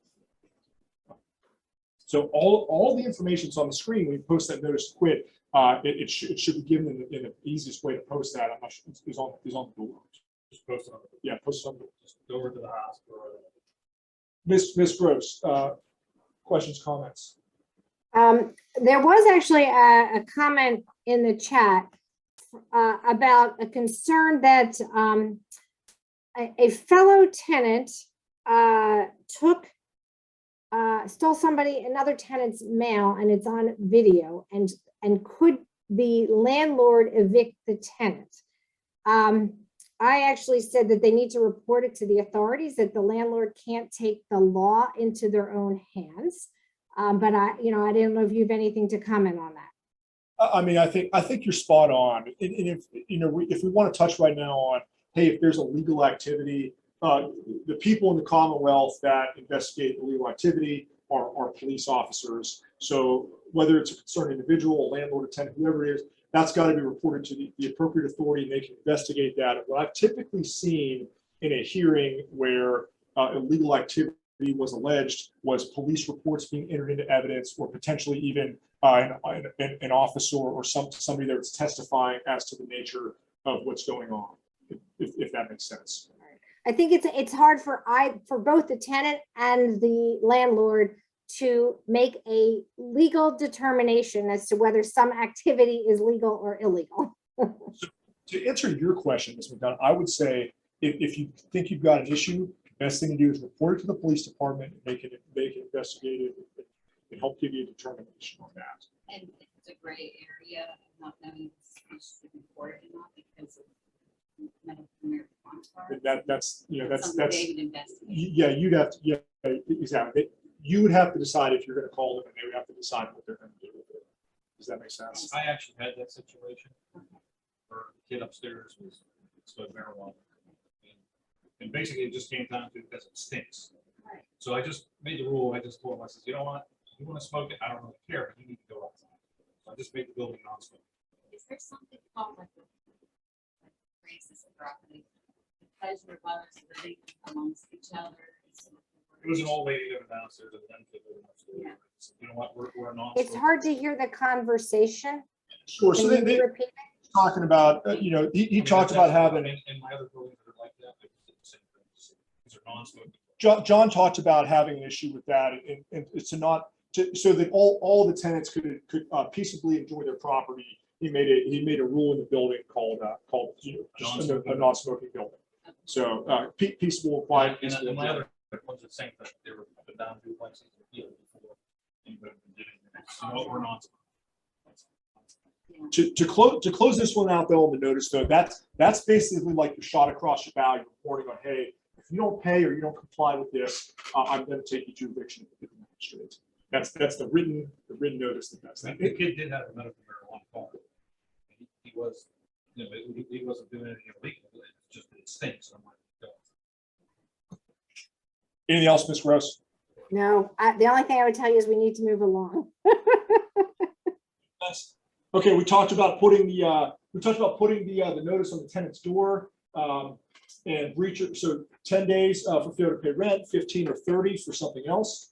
So all the information is on the screen when you post that notice to quit. It should be given in the easiest way to post that. I'm not sure is on the door. Just post it on the, Yeah, post it on the door. just go over to the house. Ms. Gross, questions, comments? There was actually a comment in the chat about a concern that a fellow tenant stole another tenant's mail, and it's on video, and could the landlord evict the tenant? I actually said that they need to report it to the authorities, that the landlord can't take the law into their own hands. But I didn't know if you have anything to comment on that. I mean, I think you're spot on. And if, if we want to touch right now on, hey, if there's a legal activity, the people in the Commonwealth that investigate illegal activity are police officers. So whether it's a concerned individual, a landlord, a tenant, whoever it is, that's got to be reported to the appropriate authority, and they can investigate that. And what I've typically seen in a hearing where illegal activity was alleged was police reports being entered into evidence, or potentially even an officer or somebody that's testifying as to the nature of what's going on, if that makes sense. I think it's hard for both the tenant and the landlord to make a legal determination as to whether some activity is legal or illegal. So to answer your question, Ms. McDonough, I would say if you think you've got an issue, the best thing to do is report it to the police department, and they can investigate it and help give you a determination on that. And it's a gray area, not knowing if it's reported or not because of medical marijuana. That's David investigated. yeah, you'd have to, exactly. You would have to decide if you're going to call them, and they would have to decide what they're going to do with it. Does that make sense? I actually had that situation where the kid upstairs was exposed to marijuana. And basically it just came down to because it stinks. Right. So I just made the rule. I just told him, I said, you know what? If you want to smoke it, I don't really care, but you need to go outside. So I just made the building non-smoking. Is there something called like racist property? Because your brothers living amongst each other. It was an old lady living downstairs and then kid living upstairs. Yeah. So, you know what? We're non. It's hard to hear the conversation. Sure. So Can they you repeat? talking about, he talked about having. In my other buildings that are like that, they did the same thing. These are non-smoking. John talked about having an issue with that, and it's so that all the tenants could peaceably enjoy their property. He made a rule in the building called just a non-smoking building. So peaceable and quiet. And my other ones are the same thing. They were up and down duplexes before anybody did it. So we're non-smoking. To close this one out though on the notice though, that's basically like your shot across your bow, your warning on, hey, if you don't pay or you don't comply with this, I'm going to take you to eviction with the magistrate. That's the written notice that's that. The kid did have a medical marijuana card. He was, he wasn't doing anything illegal. It's just it stinks. I'm like, Anything else, Ms. Gross? No, the only thing I would tell you is we need to move along. Okay, we talked about putting the notice on the tenant's door and breach it. So 10 days for failure to pay rent, 15 or 30 for something else.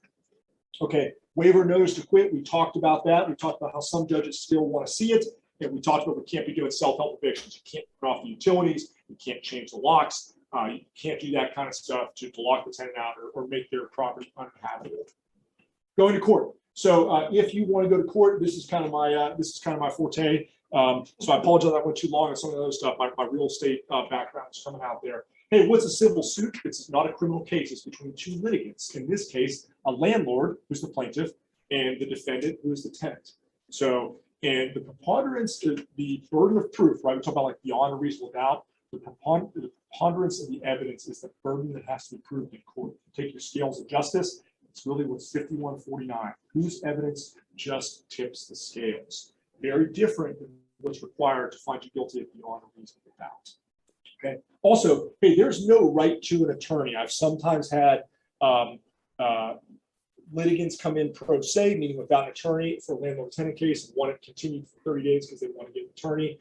Okay, waiver notice to quit. We talked about that. We talked about how some judges still want to see it, and we talked about we can't be doing self-help evictions. You can't turn off the utilities. You can't change the locks. You can't do that kind of stuff to lock the tenant out or make their property uninhabitable. Going to court. So if you want to go to court, this is kind of my forte. So I apologize I went too long on some of the other stuff. My real estate background is coming out there. Hey, what's a civil suit? It's not a criminal case. It's between two litigants. In this case, a landlord, who's the plaintiff, and the defendant, who is the tenant. So, and the preponderance, the burden of proof, right? We talk about like beyond a reasonable doubt. The preponderance of the evidence is the burden that has to be proved in court. Take your scales of justice. It's really what's 51-49. Whose evidence just tips the scales? Very different than what's required to find you guilty of beyond a reasonable doubt. Okay. Also, hey, there's no right to an attorney. I've sometimes had litigants come in pro se, meaning without an attorney, for a landlord-tenant case and want it continued for 30 days because they want to get an attorney.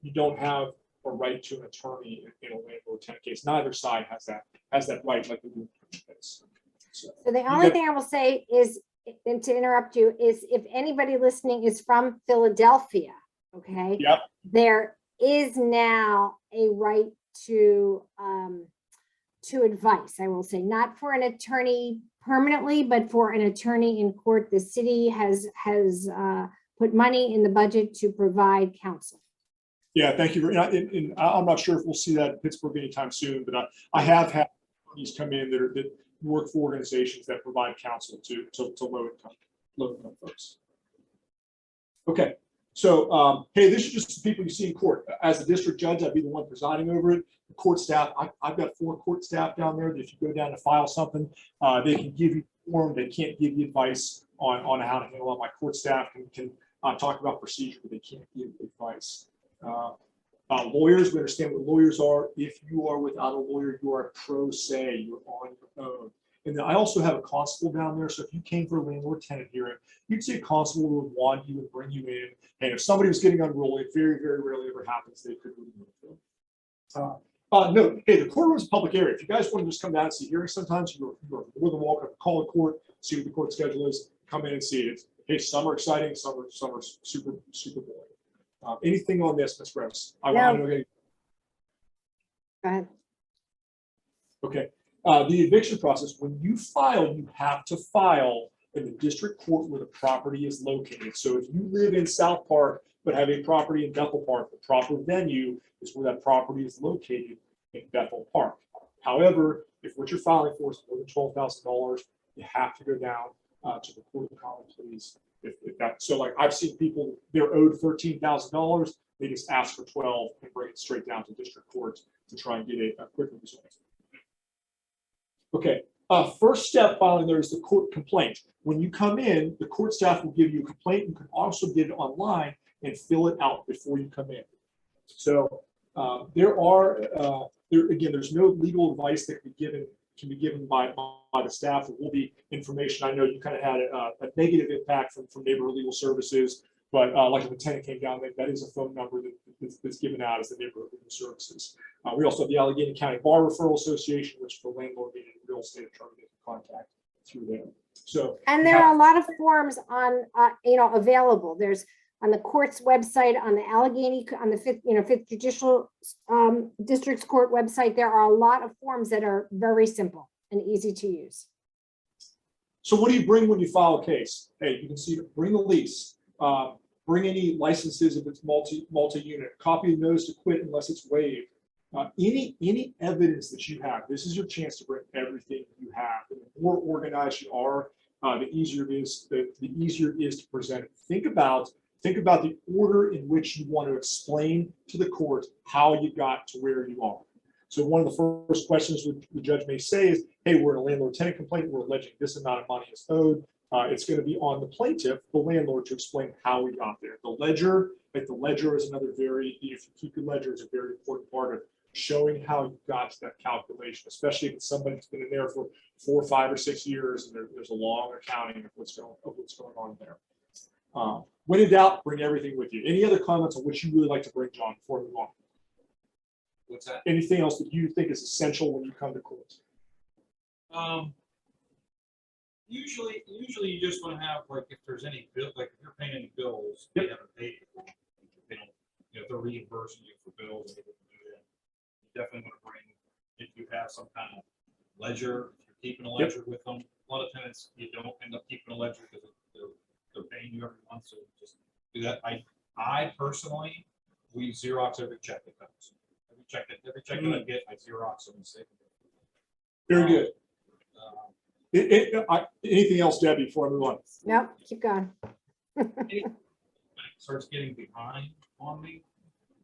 You don't have a right to an attorney in a landlord-tenant case. Neither side has that right, like we do in a case. So the only thing I will say is, and to interrupt you, is if anybody listening is from Philadelphia, okay? Yep. There is now a right to to advice, I will say, not for an attorney permanently, but for an attorney in court. The city has put money in the budget to provide counsel. Yeah, thank you. And I'm not sure if we'll see that in Pittsburgh anytime soon, but I have had these come in that work for organizations that provide counsel to low income folks. Okay, so hey, this is just people you see in court. As a district judge, I'd be the one presiding over it. The court staff, I've got 4 court staff down there that if you go down to file something, they can give you form. They can't give you advice on how to handle it. My court staff can talk about procedure, but they can't give advice. Lawyers, we understand what lawyers are. If you are without a lawyer, you are pro se, you're on your own. And then I also have a constable down there. So if you came for a landlord tenant hearing, you'd see a constable who would want you and bring you in. And if somebody was getting unruly, it very, very rarely ever happens, they could remove them. No, hey, the courtroom is a public area. If you guys want to just come down and see hearings, sometimes you're more than welcome to call a court, see what the court schedule is, come in and see it. Hey, some are exciting, some are super, super boring. Anything on this, Ms. Gross? No. Go ahead. Okay. The eviction process, when you file, you have to file in the district court where the property is located. So if you live in South Park but have a property in Bethel Park, the proper venue is where that property is located in Bethel Park. However, if what you're filing for is more than $12,000, you have to go down to the court of common pleas. If that, so like I've seen people, they're owed $13,000, they just ask for 12 and bring it straight down to district court to try and get a quicker result. Okay, first step filing there is the court complaint. When you come in, the court staff will give you a complaint. You can also get it online and fill it out before you come in. So there's no legal advice that can be given by the staff. There will be information. I know you kind of had a negative impact from neighborhood legal services, but like if a tenant came down, that is a phone number that's given out as the neighborhood legal services. We also have the Allegheny County Bar Referral Association, which for landlord being in real estate attorney they can contact through there. So, and there are a lot of forms on available. There's on the court's website, on the Allegheny, on the fifth Judicial District's court website. There are a lot of forms that are very simple and easy to use. So what do you bring when you file a case? Hey, you can see, bring the lease, bring any licenses if it's multi-unit, copy the notice to quit unless it's waived. Any evidence that you have, this is your chance to bring everything you have. And the more organized you are, the easier it is to present it. Think about the order in which you want to explain to the court how you got to where you are. So one of the first questions the judge may say is, hey, we're in a landlord-tenant complaint. We're alleging this amount of money is owed. It's going to be on the plaintiff, the landlord, to explain how we got there. The ledger is another if you keep your ledger, is a very important part of showing how you got to that calculation, especially if it's somebody who's been in there for 4, 5, or 6 years, and there's a long accounting of what's going on there. When in doubt, bring everything with you. Any other comments on what you really like to bring, John, before we move on? What's that? Anything else that you think is essential when you come to court? Usually you just want to have, like, if there's any bill, like if you're paying any bills, Yep. they haven't paid for them. They don't, if they're reimbursing you for bills, they didn't do that. You definitely want to bring, if you have some kind of ledger, if you're keeping a ledger with them. A lot of tenants, you don't end up keeping a ledger because they're paying you every month, so just do that. I personally, we Xerox every check that comes. Every check that I get, I Xerox them and save them. Very good. Anything else, Debbie, before I move on? Nope, keep going. When it starts getting behind on me,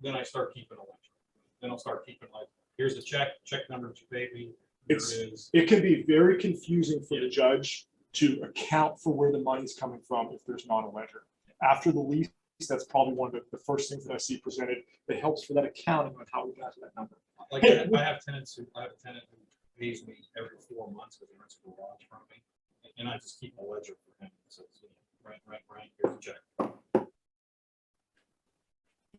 then I start keeping a ledger. Then I'll start keeping, like, here's the check number that you paid me. Here it is. It can be very confusing for the judge to account for where the money's coming from if there's not a ledger. After the lease, that's probably one of the first things that I see presented that helps for that accounting on how we got to that number. Like, I have a tenant who pays me every 4 months because he rents a garage from me, and I just keep a ledger for him. So it's, right, here's a check.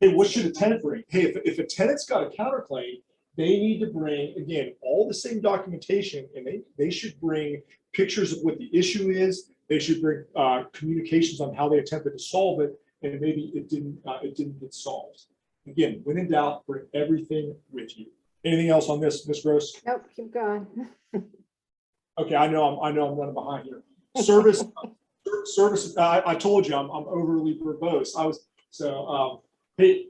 Hey, what should a tenant bring? Hey, if a tenant's got a counterclaim, they need to bring, again, all the same documentation, and they should bring pictures of what the issue is. They should bring communications on how they attempted to solve it, and maybe it didn't get solved. Again, when in doubt, bring everything with you. Anything else on this, Ms. Gross? Nope, keep going. Okay, I know I'm running behind here. Service, I told you, I'm overly verbose. Hey,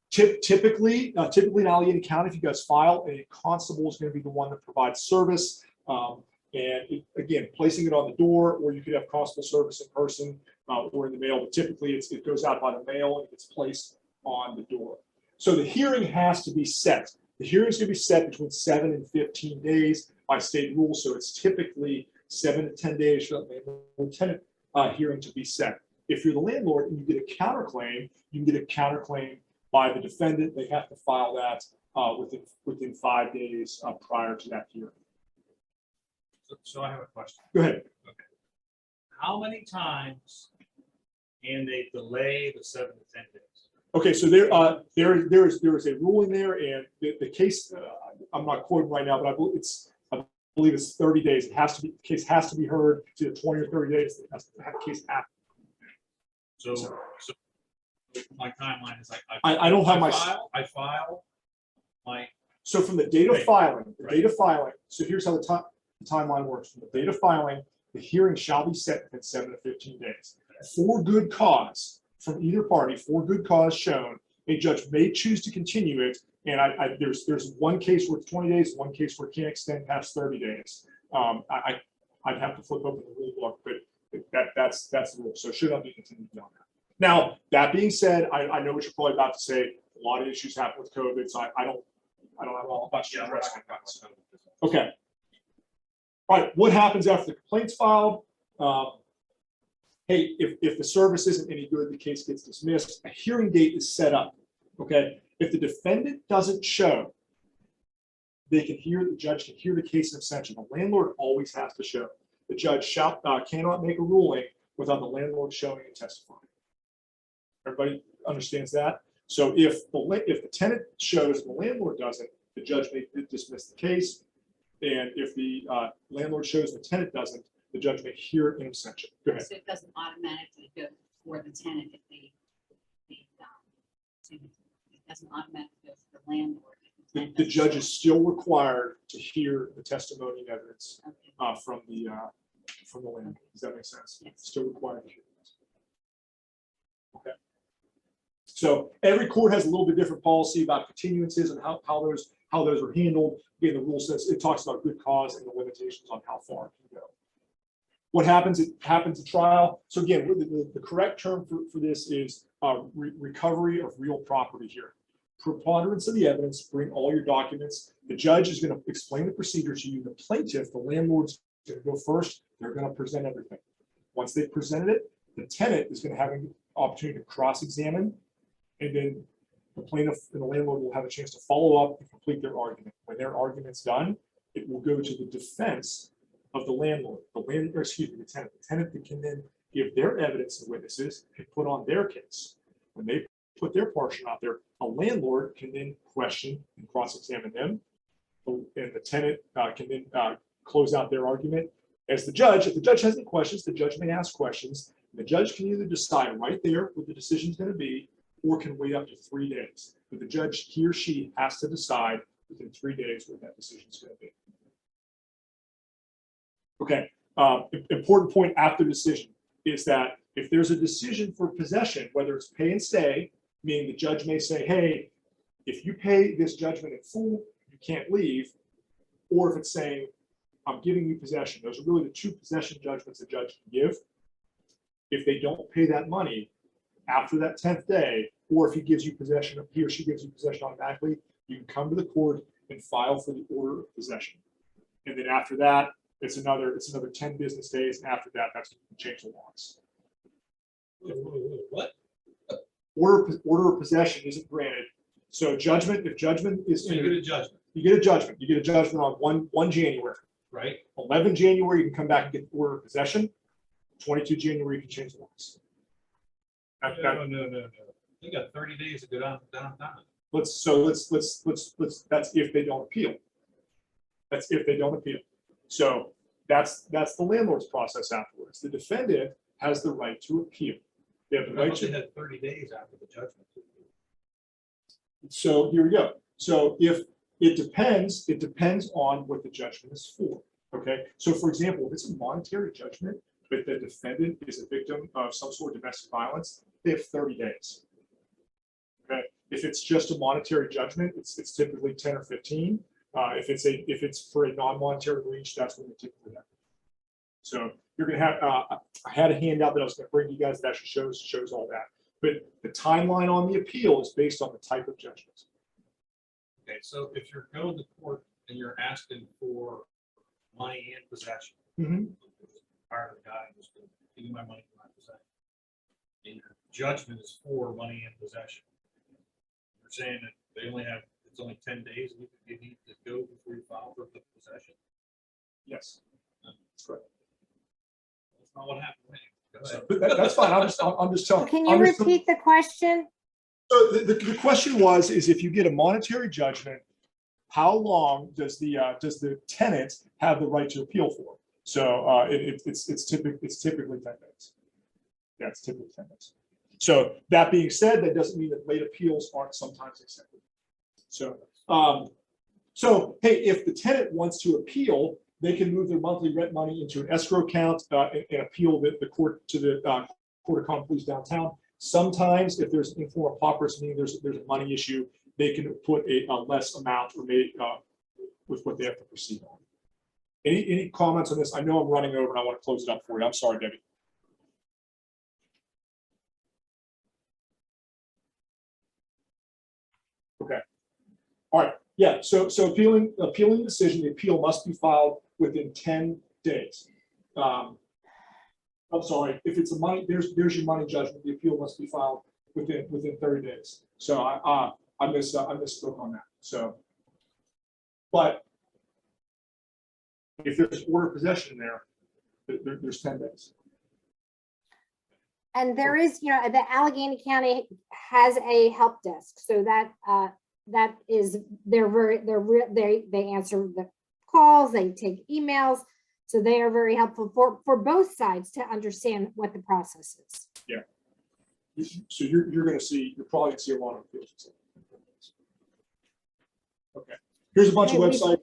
typically in Allegheny County, if you guys file, a constable is going to be the one that provides service. Again, placing it on the door, or you could have constable service in person or in the mail, but typically it goes out by the mail and it gets placed on the door. So the hearing has to be set. The hearing is going to be set between 7 and 15 days by state rule. So it's typically 7 to 10 days for the landlord-tenant hearing to be set. If you're the landlord and you get a counterclaim, you can get a counterclaim by the defendant. They have to file that within 5 days prior to that hearing. So I have a question. Go ahead. Okay. How many times can they delay the 7 to 10 days? Okay, so there is a ruling there, and the case, I'm not quoting right now, but I believe it's 30 days. The case has to be heard. It's either 20 or 30 days. It has to have a case happen. So my timeline is like I don't have I file my. So from the date of filing, so here's how the timeline works. From the date of filing, the hearing shall be set within 7 to 15 days. For good cause from either party, for good cause shown, a judge may choose to continue it. And there's one case where it's 20 days, one case where it can't extend past 30 days. I'd have to flip open the rule book, but that's the rule. So it should not be continued beyond that. Now, that being said, I know what you're probably about to say. A lot of issues happen with COVID, so I don't have all much to address on that. Okay. All right, what happens after the complaint's filed? Hey, if the service isn't any good, the case gets dismissed. A hearing date is set up. Okay, if the defendant doesn't show, the judge can hear the case in absentia. The landlord always has to show. The judge cannot make a ruling without the landlord showing and testifying. Everybody understands that? So if the tenant shows and the landlord doesn't, the judge may dismiss the case. And if the landlord shows and the tenant doesn't, the judge may hear it in absentia. Go ahead. So it doesn't automatically go for the tenant if it doesn't automatically go for the landlord. The judge is still required to hear the testimony and evidence from the landlord. Does that make sense? Yes. Still required to hear it. Okay. So every court has a little bit different policy about continuances and how those are handled. Again, the rule says it talks about good cause and the limitations on how far it can go. What happens? It happens at trial. So again, the correct term for this is recovery of real property here. Preponderance of the evidence, bring all your documents. The judge is going to explain the procedure to you. The plaintiff, the landlord's going to go first. They're going to present everything. Once they've presented it, the tenant is going to have an opportunity to cross-examine, and then the plaintiff and the landlord will have a chance to follow up and complete their argument. When their argument's done, it will go to the defense of the landlord, the tenant. The tenant that can then give their evidence and witnesses and put on their case. When they put their portion out there, a landlord can then question and cross-examine them, and the tenant can then close out their argument. As the judge, if the judge has any questions, the judge may ask questions. The judge can either decide right there what the decision is going to be, or can wait up to 3 days. But the judge, he or she, has to decide within 3 days what that decision is going to be. Okay, important point after decision is that if there's a decision for possession, whether it's pay and stay, meaning the judge may say, hey, if you pay this judgment in full, you can't leave, or if it's saying, I'm giving you possession. Those are really the two possession judgments the judge can give. If they don't pay that money after that 10th day, or if he gives you possession, he or she gives you possession automatically, you can come to the court and file for the order of possession. And then after that, it's another 10 business days. And after that, that's when you can change the laws. What? Order of possession isn't granted. So judgment, if judgment is So you get a judgment, you get a judgment. You get a judgment on 1 January. right? 11 January, you can come back and get the order of possession. 22 January, you can change the laws. No. You got 30 days to go downtown. Let's that's if they don't appeal. That's if they don't appeal. So that's the landlord's process afterwards. The defendant has the right to appeal. They have the right to. They had 30 days after the judgment. So here we go. So if It depends on what the judgment is for. Okay, so for example, if it's a monetary judgment, but the defendant is a victim of some sort of domestic violence, they have 30 days. Okay, if it's just a monetary judgment, it's typically 10 or 15. If it's for a non-monetary breach, that's when they typically have. So you're going to have. I had a handout that I was going to bring you guys that actually shows all that. But the timeline on the appeal is based on the type of judgment. Okay, so if you're going to court and you're asking for money in possession, fire the guy who's going to give me my money in my possession, and your judgment is for money in possession. You're saying that they only have, it's only 10 days you need to go before you file for the possession? Yes, that's correct. That's not what happened. Go ahead. But that's fine. I'm just telling. Can you repeat the question? So the question was, is if you get a monetary judgment, how long does the tenant have the right to appeal for? So it's typically 10 days. Yeah, it's typically 10 days. So that being said, that doesn't mean that late appeals aren't sometimes accepted. So hey, if the tenant wants to appeal, they can move their monthly rent money into an escrow account and appeal the court to the Court of Common Pleas downtown. Sometimes, if there's informal pauperous, meaning there's a money issue, they can put a less amount or maybe with what they have to proceed on. Any comments on this? I know I'm running over and I want to close it up for you. I'm sorry, Debbie. Okay. All right. Yeah. So appealing the decision, the appeal must be filed within 10 days. I'm sorry. If it's a money, there's your money judgment. The appeal must be filed within 30 days. So I misspoke on that. So, but if there's order of possession there, there's 10 days. And there is, the Allegheny County has a help desk, so that is they answer the calls, they take emails, so they are very helpful for both sides to understand what the process is. Yeah. So you're probably going to see a lot of appeals. Okay. Here's a bunch of websites.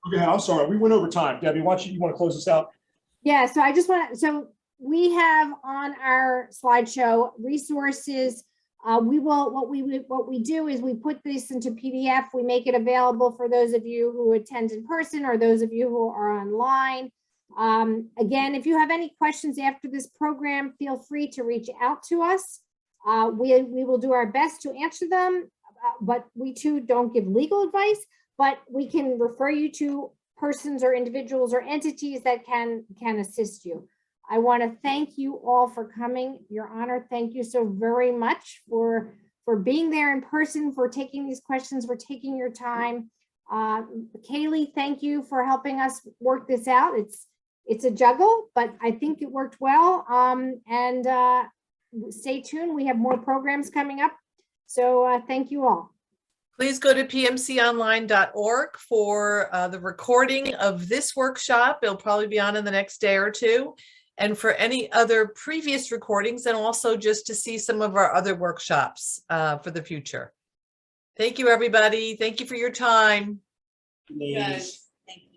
Okay, I'm sorry, we went over time. Debbie, you want to close this out? Yeah, so I just want to, so we have on our slideshow resources. What we do is we put this into PDF. We make it available for those of you who attend in person or those of you who are online. Again, if you have any questions after this program, feel free to reach out to us. We will do our best to answer them, but we too don't give legal advice, but we can refer you to persons or individuals or entities that can assist you. I want to thank you all for coming. Your Honor, thank you so very much for being there in person, for taking these questions, for taking your time. Kaylee, thank you for helping us work this out. It's a juggle, but I think it worked well. And stay tuned. We have more programs coming up. So thank you all. Please go to pmconline.org for the recording of this workshop. It'll probably be on in the next day or two. And for any other previous recordings, and also just to see some of our other workshops for the future. Thank you, everybody. Thank you for your time. Guys.